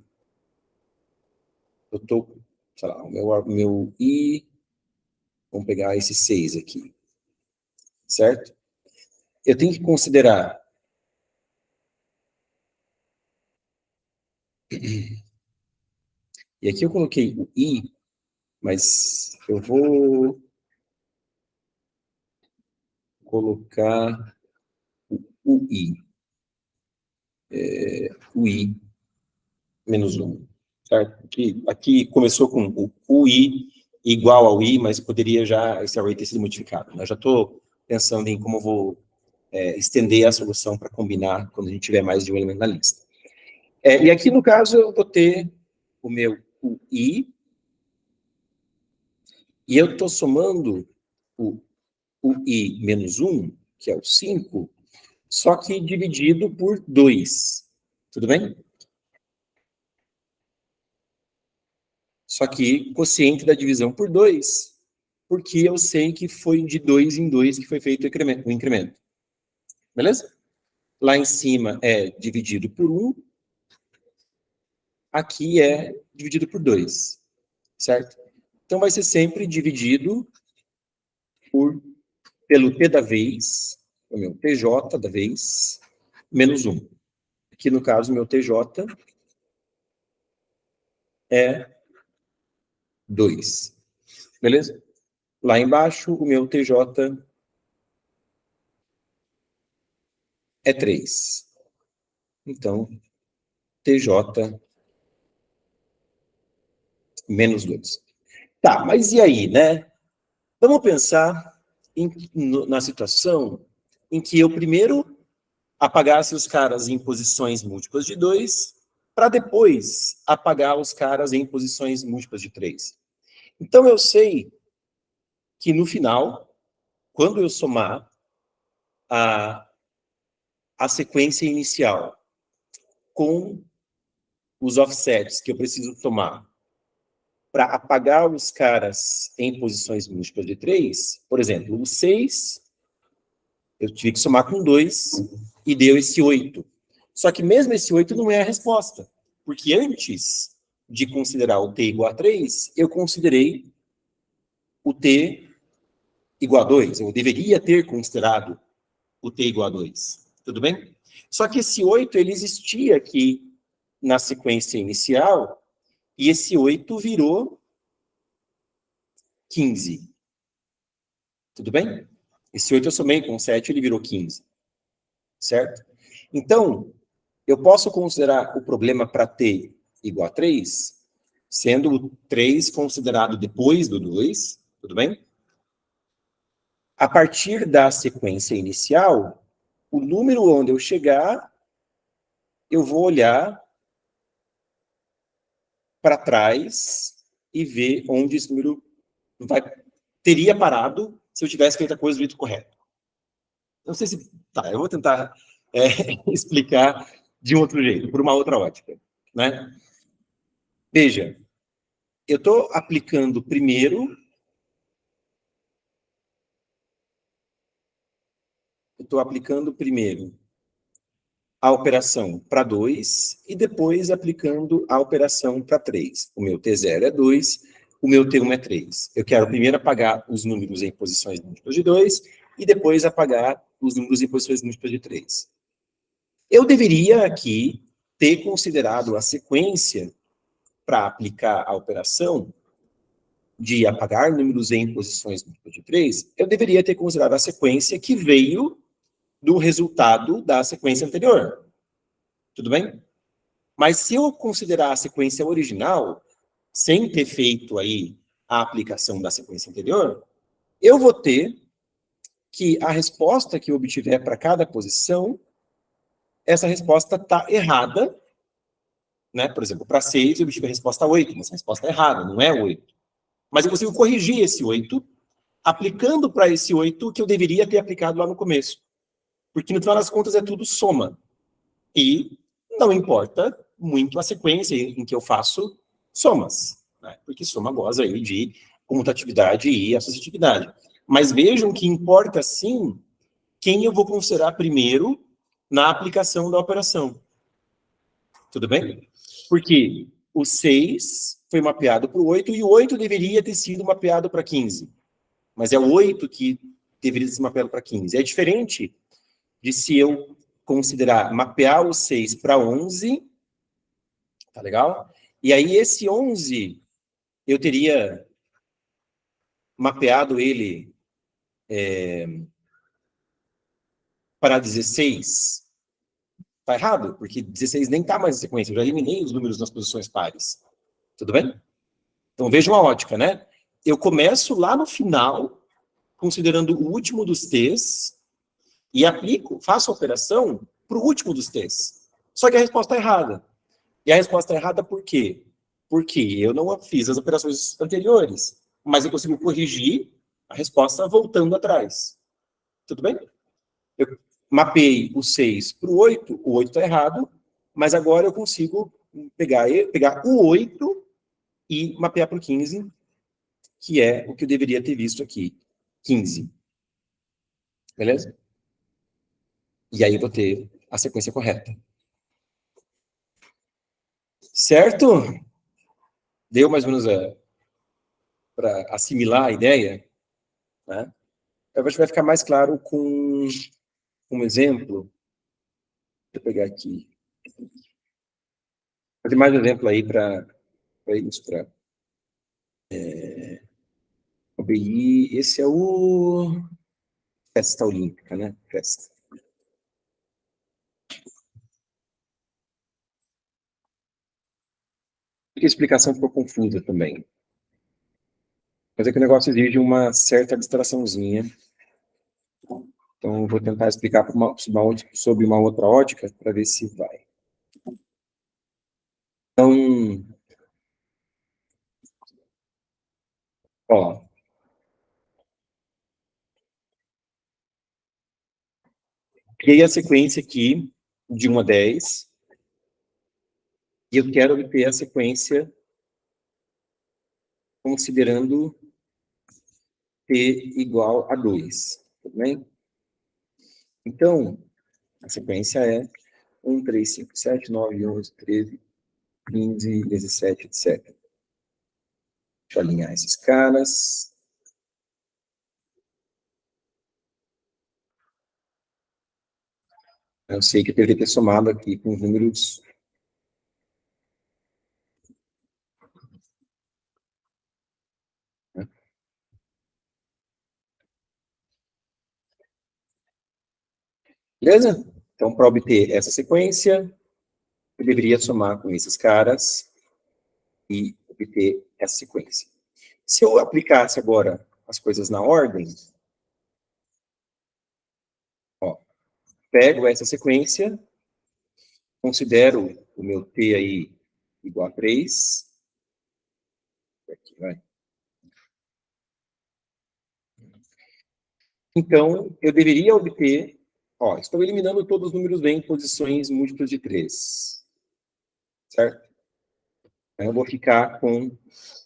A: eu estou, sei lá, o meu I, vamos pegar esse 6 aqui, certo? Eu tenho que considerar E aqui eu coloquei o I, mas eu vou colocar o I. O I menos 1. Certo? Aqui começou com o I igual ao I, mas poderia já esse array ter sido modificado. Eu já estou pensando em como eu vou estender a solução para combinar quando a gente tiver mais de um elemento na lista. E aqui, no caso, eu vou ter o meu I, e eu estou somando o I menos 1, que é o 5, só que dividido por 2. Tudo bem? Só que quociente da divisão por 2, porque eu sei que foi de 2 em 2 que foi feito o incremento. Beleza? Lá em cima é dividido por 1, aqui é dividido por 2, certo? Então vai ser sempre dividido pelo T da vez, o meu TJ da vez, menos 1. Aqui no caso, meu TJ é 2. Beleza? Lá embaixo, o meu TJ é 3. Então, TJ menos 2. Tá, mas e aí, né? Vamos pensar na situação em que eu primeiro apagasse os caras em posições múltiplas de 2, para depois apagar os caras em posições múltiplas de 3. Então, eu sei que no final, quando eu somar a sequência inicial com os offsets que eu preciso tomar para apagar os caras em posições múltiplas de 3, por exemplo, o 6, eu tive que somar com 2 e deu esse 8. Só que mesmo esse 8 não é a resposta, porque antes de considerar o t igual a 3, eu considerei o t igual a 2. Eu deveria ter considerado o t igual a 2. Tudo bem? Só que esse 8, ele existia aqui na sequência inicial, e esse 8 virou 15. Tudo bem? Esse 8 eu somei com 7, ele virou 15. Certo? Então, eu posso considerar o problema para t igual a 3, sendo o 3 considerado depois do 2, tudo bem? A partir da sequência inicial, o número onde eu chegar, eu vou olhar para trás e ver onde esse número teria parado se eu tivesse feito a coisa do jeito correto. Não sei se... Tá, eu vou tentar explicar de um outro jeito, por uma outra ótica, né? Veja, eu estou aplicando primeiro... a operação para 2 e depois aplicando a operação para 3. O meu T0 é 2, o meu T1 é 3. Eu quero primeiro apagar os números em posições múltiplas de 2 e depois apagar os números em posições múltiplas de 3. Eu deveria aqui ter considerado a sequência para aplicar a operação de apagar números em posições múltiplas de 3, eu deveria ter considerado a sequência que veio do resultado da sequência anterior. Tudo bem? Mas se eu considerar a sequência original, sem ter feito aí a aplicação da sequência anterior, eu vou ter que a resposta que eu obtiver para cada posição, essa resposta está errada, né? Por exemplo, para 6 eu obtive a resposta 8, mas a resposta é errada, não é 8. Mas eu consigo corrigir esse 8, aplicando para esse 8 o que eu deveria ter aplicado lá no começo. Porque no final das contas é tudo soma. E não importa muito a sequência em que eu faço somas, né? Porque soma goza aí de comutatividade e associatividade. Mas vejam que importa, sim, quem eu vou considerar primeiro na aplicação da operação. Tudo bem? Porque o 6 foi mapeado para o 8 e o 8 deveria ter sido mapeado para 15. Mas é o 8 que deveria ser mapeado para 15. É diferente de se eu considerar mapear o 6 para 11, tá legal? E aí esse 11, eu teria mapeado ele para 16. Está errado, porque 16 nem está mais em sequência. Eu já eliminei os números nas posições pares. Tudo bem? Então vejam a ótica, né? Eu começo lá no final, considerando o último dos T's, e aplico, faço a operação para o último dos T's. Só que a resposta é errada. E a resposta é errada por quê? Porque eu não fiz as operações anteriores, mas eu consigo corrigir a resposta voltando atrás. Tudo bem? Eu mapeei o 6 para o 8 está errado, mas agora eu consigo pegar o 8 e mapear para o 15, que é o que eu deveria ter visto aqui. 15. Beleza? E aí eu vou ter a sequência correta. Certo? Deu mais ou menos para assimilar a ideia? Né? Eu acho que vai ficar mais claro com um exemplo. Deixa eu pegar aqui. Vou fazer mais um exemplo aí para ilustrar. OBI, esse é o Festa Olímpica, né? Festa. A explicação ficou confusa também. Mas é que o negócio exige uma certa abstraçãozinha. Então, vou tentar explicar sobre uma outra ótica para ver se vai. Então, ó. Criei a sequência aqui de 1 a 10. E eu quero obter a sequência considerando T igual a 2. Tudo bem? Então, a sequência é 1, 3, 5, 7, 9, 11, 13, 15, 17, etc. Deixa eu alinhar esses caras. Eu sei que eu deveria ter somado aqui com os números. Beleza? Então, para obter essa sequência, eu deveria somar com esses caras e obter essa sequência. Se eu aplicasse agora as coisas na ordem, ó, pego essa sequência, considero o meu T aí igual a 3. Aqui, vai. Então, eu deveria obter, ó, estou eliminando todos os números em posições múltiplas de 3. Certo? Então, eu vou ficar com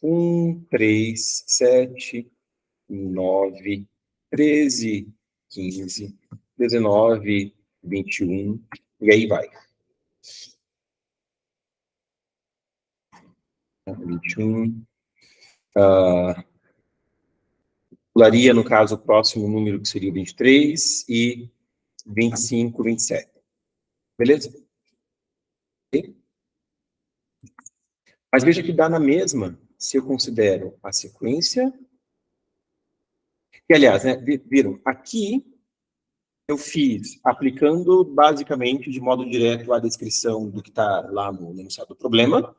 A: 1, 3, 7, 9, 13, 15, 19, 21, e aí vai. 21. Pularia, no caso, o próximo número, que seria o 23, e 25, 27. Beleza? Okay? Mas veja que dá na mesma se eu considero a sequência. E, aliás, né, viram, aqui eu fiz aplicando basicamente de modo direto a descrição do que está lá no enunciado do problema.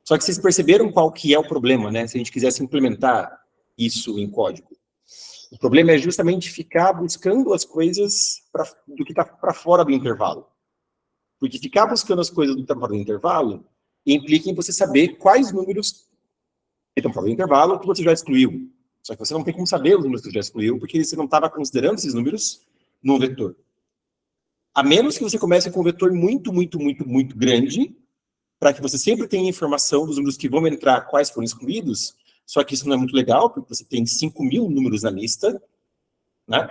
A: Só que vocês perceberam qual que é o problema, né? Se a gente quisesse implementar isso em código. O problema é justamente ficar buscando as coisas do que está para fora do intervalo. Porque ficar buscando as coisas do que está fora do intervalo implica em você saber quais números estão fora do intervalo que você já excluiu. Só que você não tem como saber os números que você já excluiu, porque você não estava considerando esses números no vetor. A menos que você comece com um vetor muito, muito, muito, muito grande, para que você sempre tenha informação dos números que vão entrar, quais foram excluídos, só que isso não é muito legal, porque você tem 5.000 números na lista, né?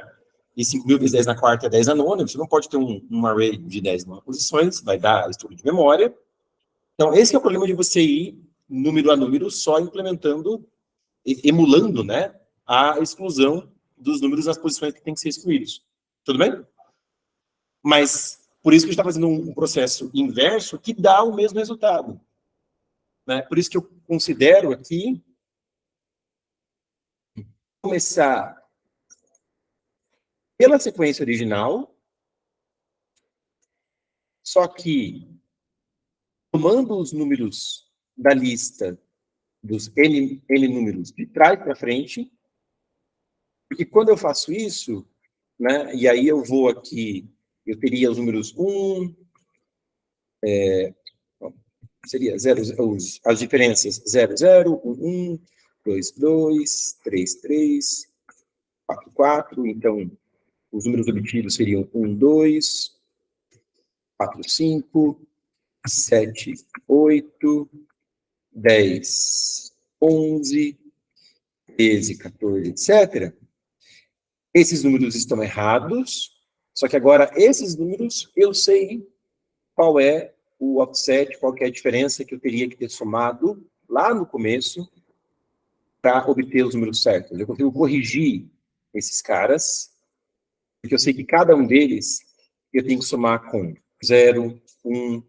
A: E 5.000 vezes 10 na quarta é 10 na nona, você não pode ter um array de 10 nona posições, vai dar estudo de memória. Então, esse é o problema de você ir número a número, só implementando, emulando, né, a exclusão dos números nas posições que tem que ser excluídos. Tudo bem? Mas, por isso que a gente está fazendo um processo inverso que dá o mesmo resultado. né? Por isso que eu considero aqui começar pela sequência original, só que tomando os números da lista dos N números de trás para frente, porque quando eu faço isso, né, e aí eu vou aqui, eu teria os números 1, seria 0, as diferenças 0, 0, 1, 1, 2, 2, 3, 3, 4, 4, então os números obtidos seriam 1, 2, 4, 5, 7, 8, 10, 11, 13, 14, etc. Esses números estão errados, só que agora esses números eu sei qual é o offset, qual que é a diferença que eu teria que ter somado lá no começo para obter os números certos. Eu consigo corrigir esses caras, porque eu sei que cada um deles eu tenho que somar com 0, 1,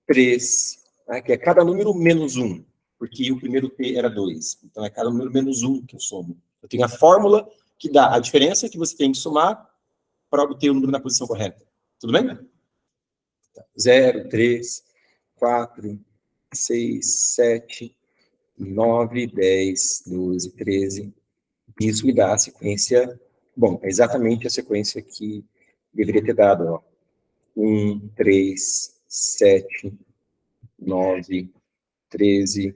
A: 3, né, que é cada número menos 1, porque o primeiro T era 2. Então é cada número menos 1 que eu somo. Eu tenho a fórmula que dá a diferença que você tem que somar para obter o número na posição correta. Tudo bem? 0, 3, 4, 6, 7, 9, 10, 12, 13. Isso me dá a sequência... Bom, é exatamente a sequência que deveria ter dado. Ó. 1, 3, 7, 9, 13,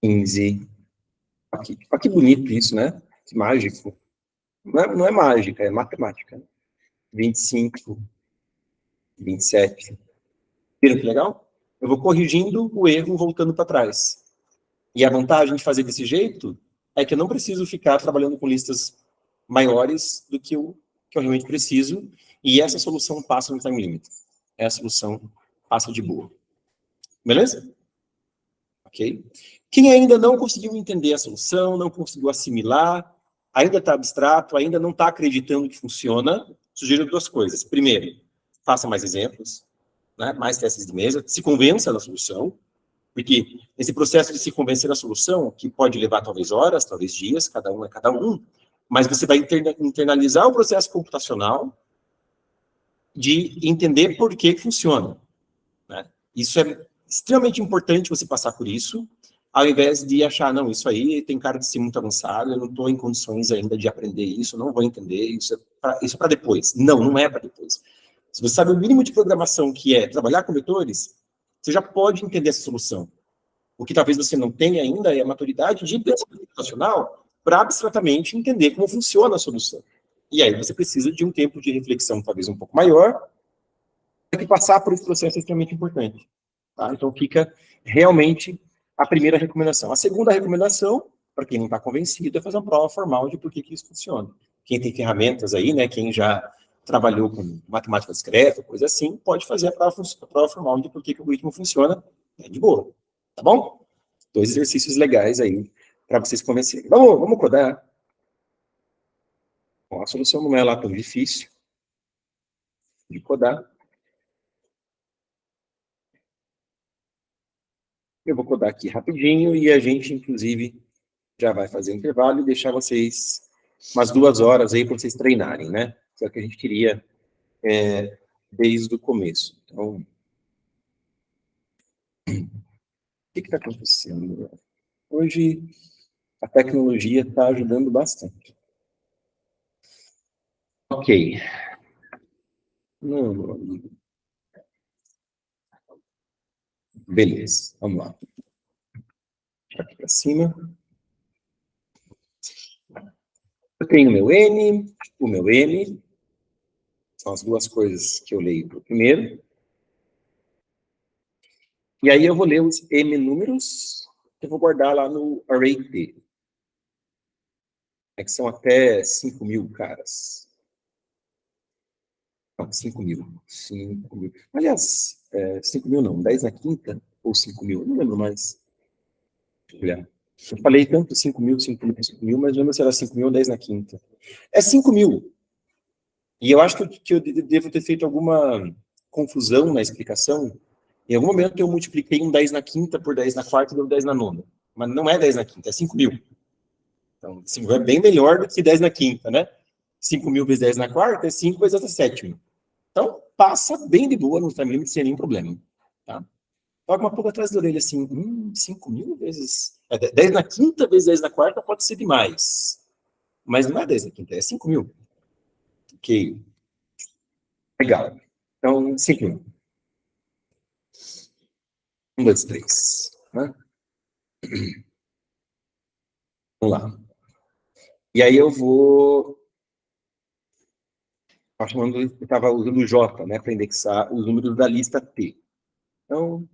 A: 15. Aqui. Olha que bonito isso, né? Que mágico. Não é mágica, é matemática. 25, 27. Viram que legal? Eu vou corrigindo o erro voltando para trás. E a vantagem de fazer desse jeito é que eu não preciso ficar trabalhando com listas maiores do que eu realmente preciso, e essa solução passa no time limit. Essa solução passa de boa. Beleza? Ok? Quem ainda não conseguiu entender a solução, não conseguiu assimilar, ainda está abstrato, ainda não está acreditando que funciona, sugiro duas coisas. Primeiro, faça mais exemplos, né? Mais testes de mesa, se convença da solução, porque esse processo de se convencer da solução, que pode levar talvez horas, talvez dias, cada um é cada um, mas você vai internalizar o processo computacional de entender por que funciona. Né? Isso é extremamente importante você passar por isso, ao invés de achar, não, isso aí tem cara de ser muito avançado, eu não estou em condições ainda de aprender isso, não vou entender, isso é para depois. Não é para depois. Se você sabe o mínimo de programação que é trabalhar com vetores, você já pode entender essa solução. O que talvez você não tenha ainda é a maturidade de pensamento computacional para abstratamente entender como funciona a solução. E aí você precisa de um tempo de reflexão talvez um pouco maior, para que passar por esse processo é extremamente importante. Tá? Então fica realmente a primeira recomendação. A segunda recomendação, para quem não está convencido, é fazer uma prova formal de por que isso funciona. Quem tem ferramentas aí, né, quem já trabalhou com matemática discreta, coisa assim, pode fazer a prova formal de por que o algoritmo funciona, de boa. Tá bom? 2 exercícios legais aí para vocês convencerem. Vamos codar. Bom, a solução não é lá tão difícil de codar. Eu vou codar aqui rapidinho e a gente, inclusive, já vai fazer intervalo e deixar vocês umas 2 horas aí para vocês treinarem, né? Que é o que a gente queria desde o começo. Então, o que está acontecendo? Hoje, a tecnologia está ajudando bastante. Ok. Não, meu amigo. Beleza, vamos lá. Aqui para cima. Eu tenho o meu N, são as duas coisas que eu leio para o primeiro. E aí eu vou ler os M números, que eu vou guardar lá no array T. É que são até 5.000 caras. Não, 5.000. 5.000. Aliás, 5.000 não, 10 na quinta ou 5.000, não lembro mais. Deixa eu olhar. Eu falei tanto 5.000, 5.000, 5.000, mas não lembro se era 5.000 ou 10 na quinta. É 5.000. E eu acho que eu devo ter feito alguma confusão na explicação. Em algum momento eu multipliquei um 10 na quinta por 10 na quarta e deu 10 na nona. Mas não é 10 na quinta, é 5.000. Então, 5 é bem melhor do que 10 na quinta, né? 5.000 vezes 10 na quarta é 5 vezes 10 na sétima. Então, passa bem de boa no time limit sem nenhum problema. Tá? Toca uma pouco atrás da orelha assim, 5.000 vezes... 10 na quinta vezes 10 na quarta pode ser demais. Mas não é 10 na quinta, é 5.000. Ok. Legal. Então, 5.000. 1, 2, 3. Né? Vamos lá. E aí eu vou... Eu estava usando o J, né, para indexar os números da lista T. Então,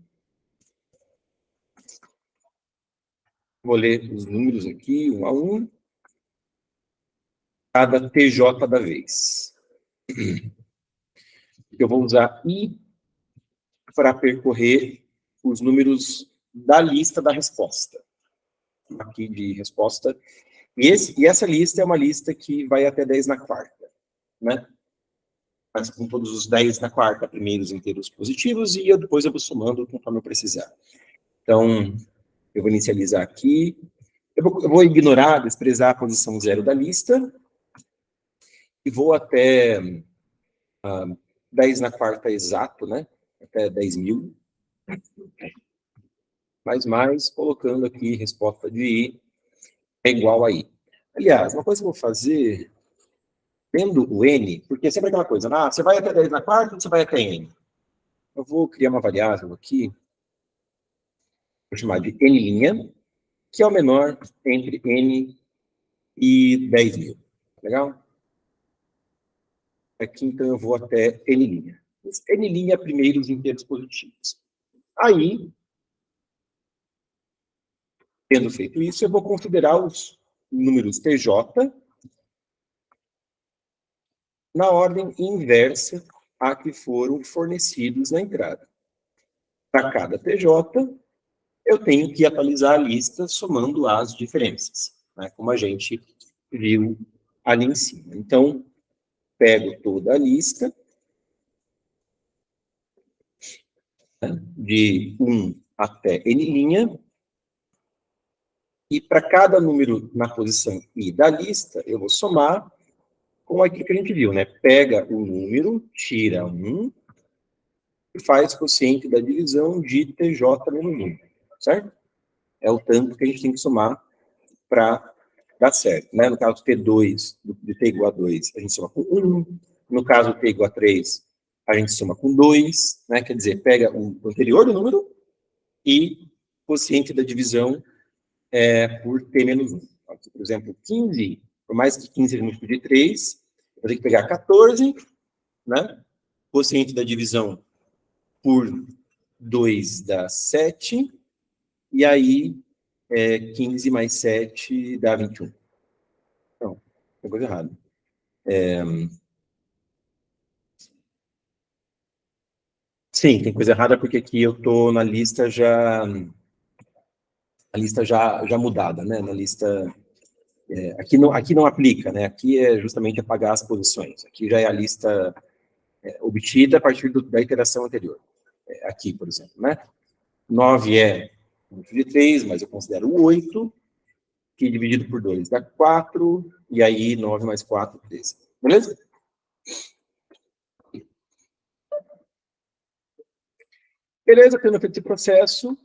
A: vou ler os números aqui, um a um. Cada TJ da vez. Eu vou usar I para percorrer os números da lista da resposta. Aqui de resposta. E essa lista é uma lista que vai até 10 na quarta, né? Mas com todos os 10 na quarta, primeiros inteiros positivos, e depois eu vou somando conforme eu precisar. Então, eu vou inicializar aqui. Eu vou ignorar, desprezar a posição 0 da lista, e vou até 10 na quarta exato, né? Até 10.000. Mais, colocando aqui resposta de I é igual a I. Aliás, uma coisa que eu vou fazer, tendo o N, porque sempre é aquela coisa, você vai até 10 na quarta ou você vai até N? Eu vou criar uma variável aqui, vou chamar de N', que é o menor entre N e 10.000. Legal? Aqui, então, eu vou até N'. N' é primeiros inteiros positivos. Aí, tendo feito isso, eu vou considerar os números TJ na ordem inversa a que foram fornecidos na entrada. Para cada TJ, eu tenho que atualizar a lista somando as diferenças, né, como a gente viu ali em cima. Então, pego toda a lista, né, de 1 até N', e para cada número na posição I da lista, eu vou somar com aquilo que a gente viu, né? Pega o número, tira 1, e faz quociente da divisão de TJ menos 1, certo? É o tanto que a gente tem que somar para dar certo, né? No caso T2, de T igual a 2, a gente soma com 1. No caso T igual a 3, a gente soma com 2, né? Quer dizer, pega o anterior do número e quociente da divisão por T menos 1. Por exemplo, 15, por mais que 15 seja múltiplo de 3, eu vou ter que pegar 14, né? Quociente da divisão por 2 dá 7, e aí 15 mais 7 dá 21. Não, tem coisa errada. Sim, tem coisa errada porque aqui eu estou na lista já... A lista já mudada, né? Na lista... aqui não aplica, né? Aqui é justamente apagar as posições. Aqui já é a lista obtida a partir da iteração anterior. Aqui, por exemplo, né? 9 é múltiplo de 3, mas eu considero o 8, que dividido por 2 dá 4, e aí 9 mais 4, 13. Beleza? Beleza, tendo feito esse processo,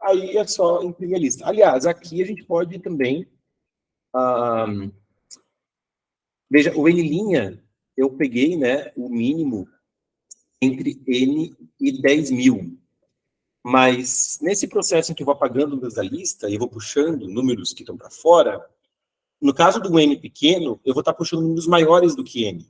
A: aí é só imprimir a lista. Aliás, aqui a gente pode também... veja, o N', eu peguei, né, o mínimo entre N e 10.000. Mas, nesse processo em que eu vou apagando números da lista e vou puxando números que estão para fora, no caso do N pequeno, eu vou estar puxando números maiores do que N.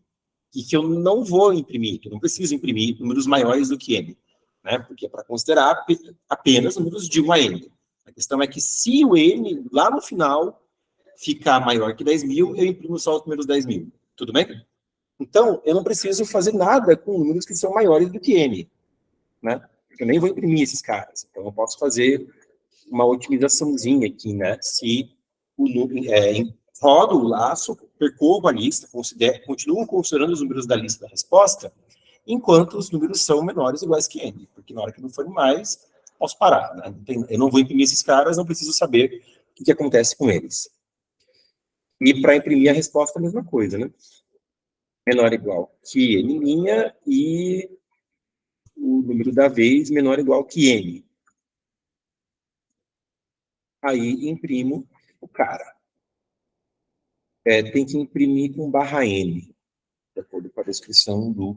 A: E que eu não vou imprimir, eu não preciso imprimir números maiores do que N. Né? Porque é para considerar apenas números de 1 a N. A questão é que se o N, lá no final, ficar maior que 10.000, eu imprimo só os números 10.000. Tudo bem? Então, eu não preciso fazer nada com números que são maiores do que N. Né? Eu nem vou imprimir esses caras. Então, eu posso fazer uma otimizaçãozinha aqui, né? Se o rodo o laço, percorro a lista, continuo considerando os números da lista da resposta, enquanto os números são menores ou iguais que n, porque na hora que não forem mais, posso parar, né? Eu não vou imprimir esses caras, não preciso saber o que acontece com eles. E para imprimir a resposta, a mesma coisa, né? Menor ou igual que n' e o número da vez menor ou igual que n. Aí imprimo o cara. Tem que imprimir com /n, de acordo com a descrição do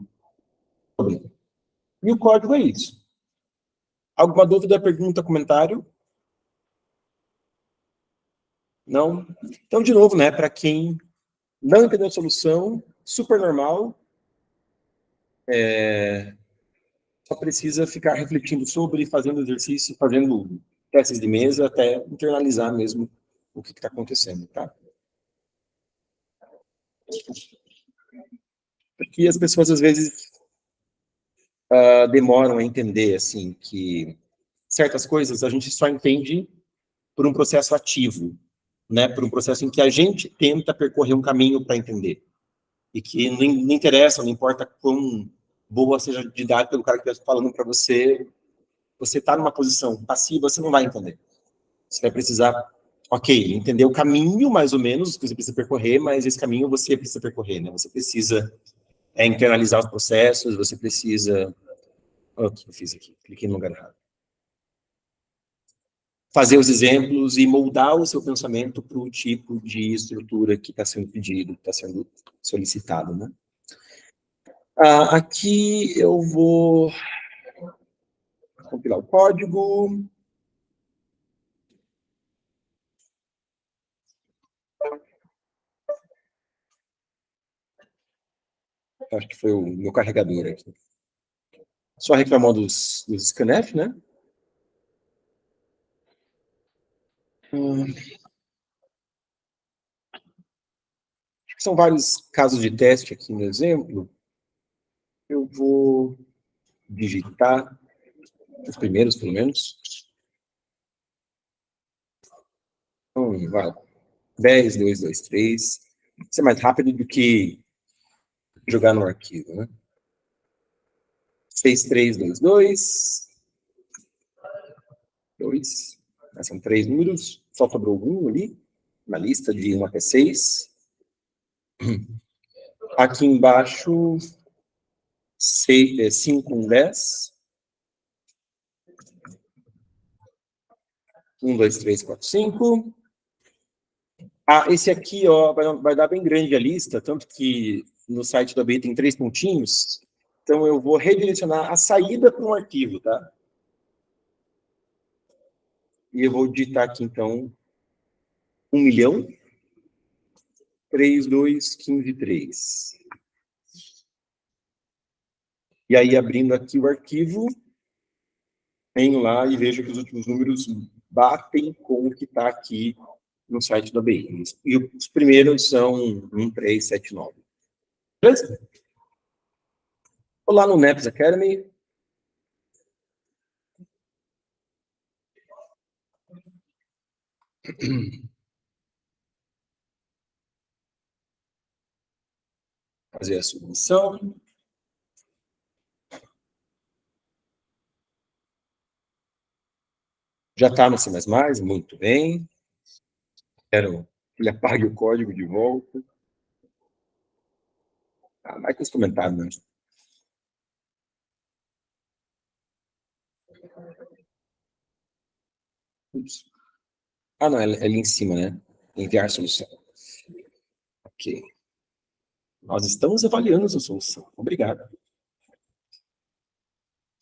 A: problema. E o código é isso. Alguma dúvida, pergunta, comentário? Não? Então, de novo, né, para quem não entendeu a solução, super normal, só precisa ficar refletindo sobre, fazendo exercício, fazendo testes de mesa, até internalizar mesmo o que está acontecendo, tá? Porque as pessoas, às vezes, demoram a entender, assim, que certas coisas a gente só entende por um processo ativo, né? Por um processo em que a gente tenta percorrer um caminho para entender. E que não interessa, não importa quão boa seja a didática pelo cara que está falando para você, você está numa posição passiva, você não vai entender. Você vai precisar, ok, entender o caminho, mais ou menos, que você precisa percorrer, mas esse caminho você precisa percorrer, né? Você precisa internalizar os processos, você precisa... O que eu fiz aqui? Cliquei no lugar errado. Fazer os exemplos e moldar o seu pensamento para o tipo de estrutura que está sendo pedido, que está sendo solicitado, né? Aqui eu vou compilar o código. Acho que foi o meu carregador aqui. Só reclamou dos scanf, né? São vários casos de teste aqui no exemplo. Eu vou digitar os primeiros, pelo menos. Então, vai. 10, 2, 2, 3. Isso é mais rápido do que jogar no arquivo, né? 6, 3, 2, 2. 2. São 3 números. Só sobrou um ali, na lista de 1 até 6. Aqui embaixo, 5 com 10. 1, 2, 3, 4, 5. Esse aqui, ó, vai dar bem grande a lista, tanto que no site do ABI tem 3 pontinhos. Então, eu vou redirecionar a saída para um arquivo, tá? E eu vou digitar aqui, então, 1.000.3215.3. E aí, abrindo aqui o arquivo, venho lá e vejo que os últimos números batem com o que está aqui no site do ABI. E os primeiros são 1379. Beleza? Olá no NEPS Academy. Fazer a submissão. Já está no C++, muito bem. Quero que ele apague o código de volta. Vai com os comentários, né? Ups. Não, é ali em cima, né? Enviar solução. Ok. Nós estamos avaliando essa solução. Obrigado.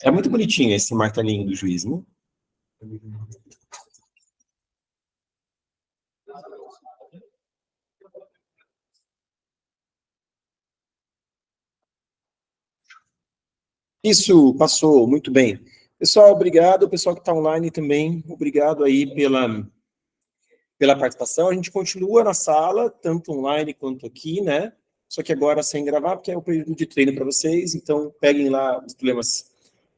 A: É muito bonitinho esse martelinho do juiz, né? Isso, passou, muito bem. Pessoal, obrigado. O pessoal que está online também, obrigado aí pela participação. A gente continua na sala, tanto online quanto aqui, né? Só que agora sem gravar, porque é o período de treino para vocês. Então, peguem lá os problemas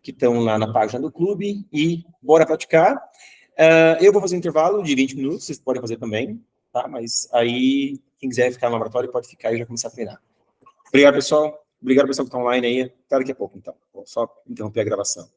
A: que estão lá na página do clube e bora praticar. Eu vou fazer um intervalo de 20 minutos, vocês podem fazer também, tá? Mas aí, quem quiser ficar no laboratório pode ficar e já começar a treinar. Obrigado, pessoal. Obrigado, pessoal que está online aí. Até daqui a pouco, então. Vou só interromper a gravação.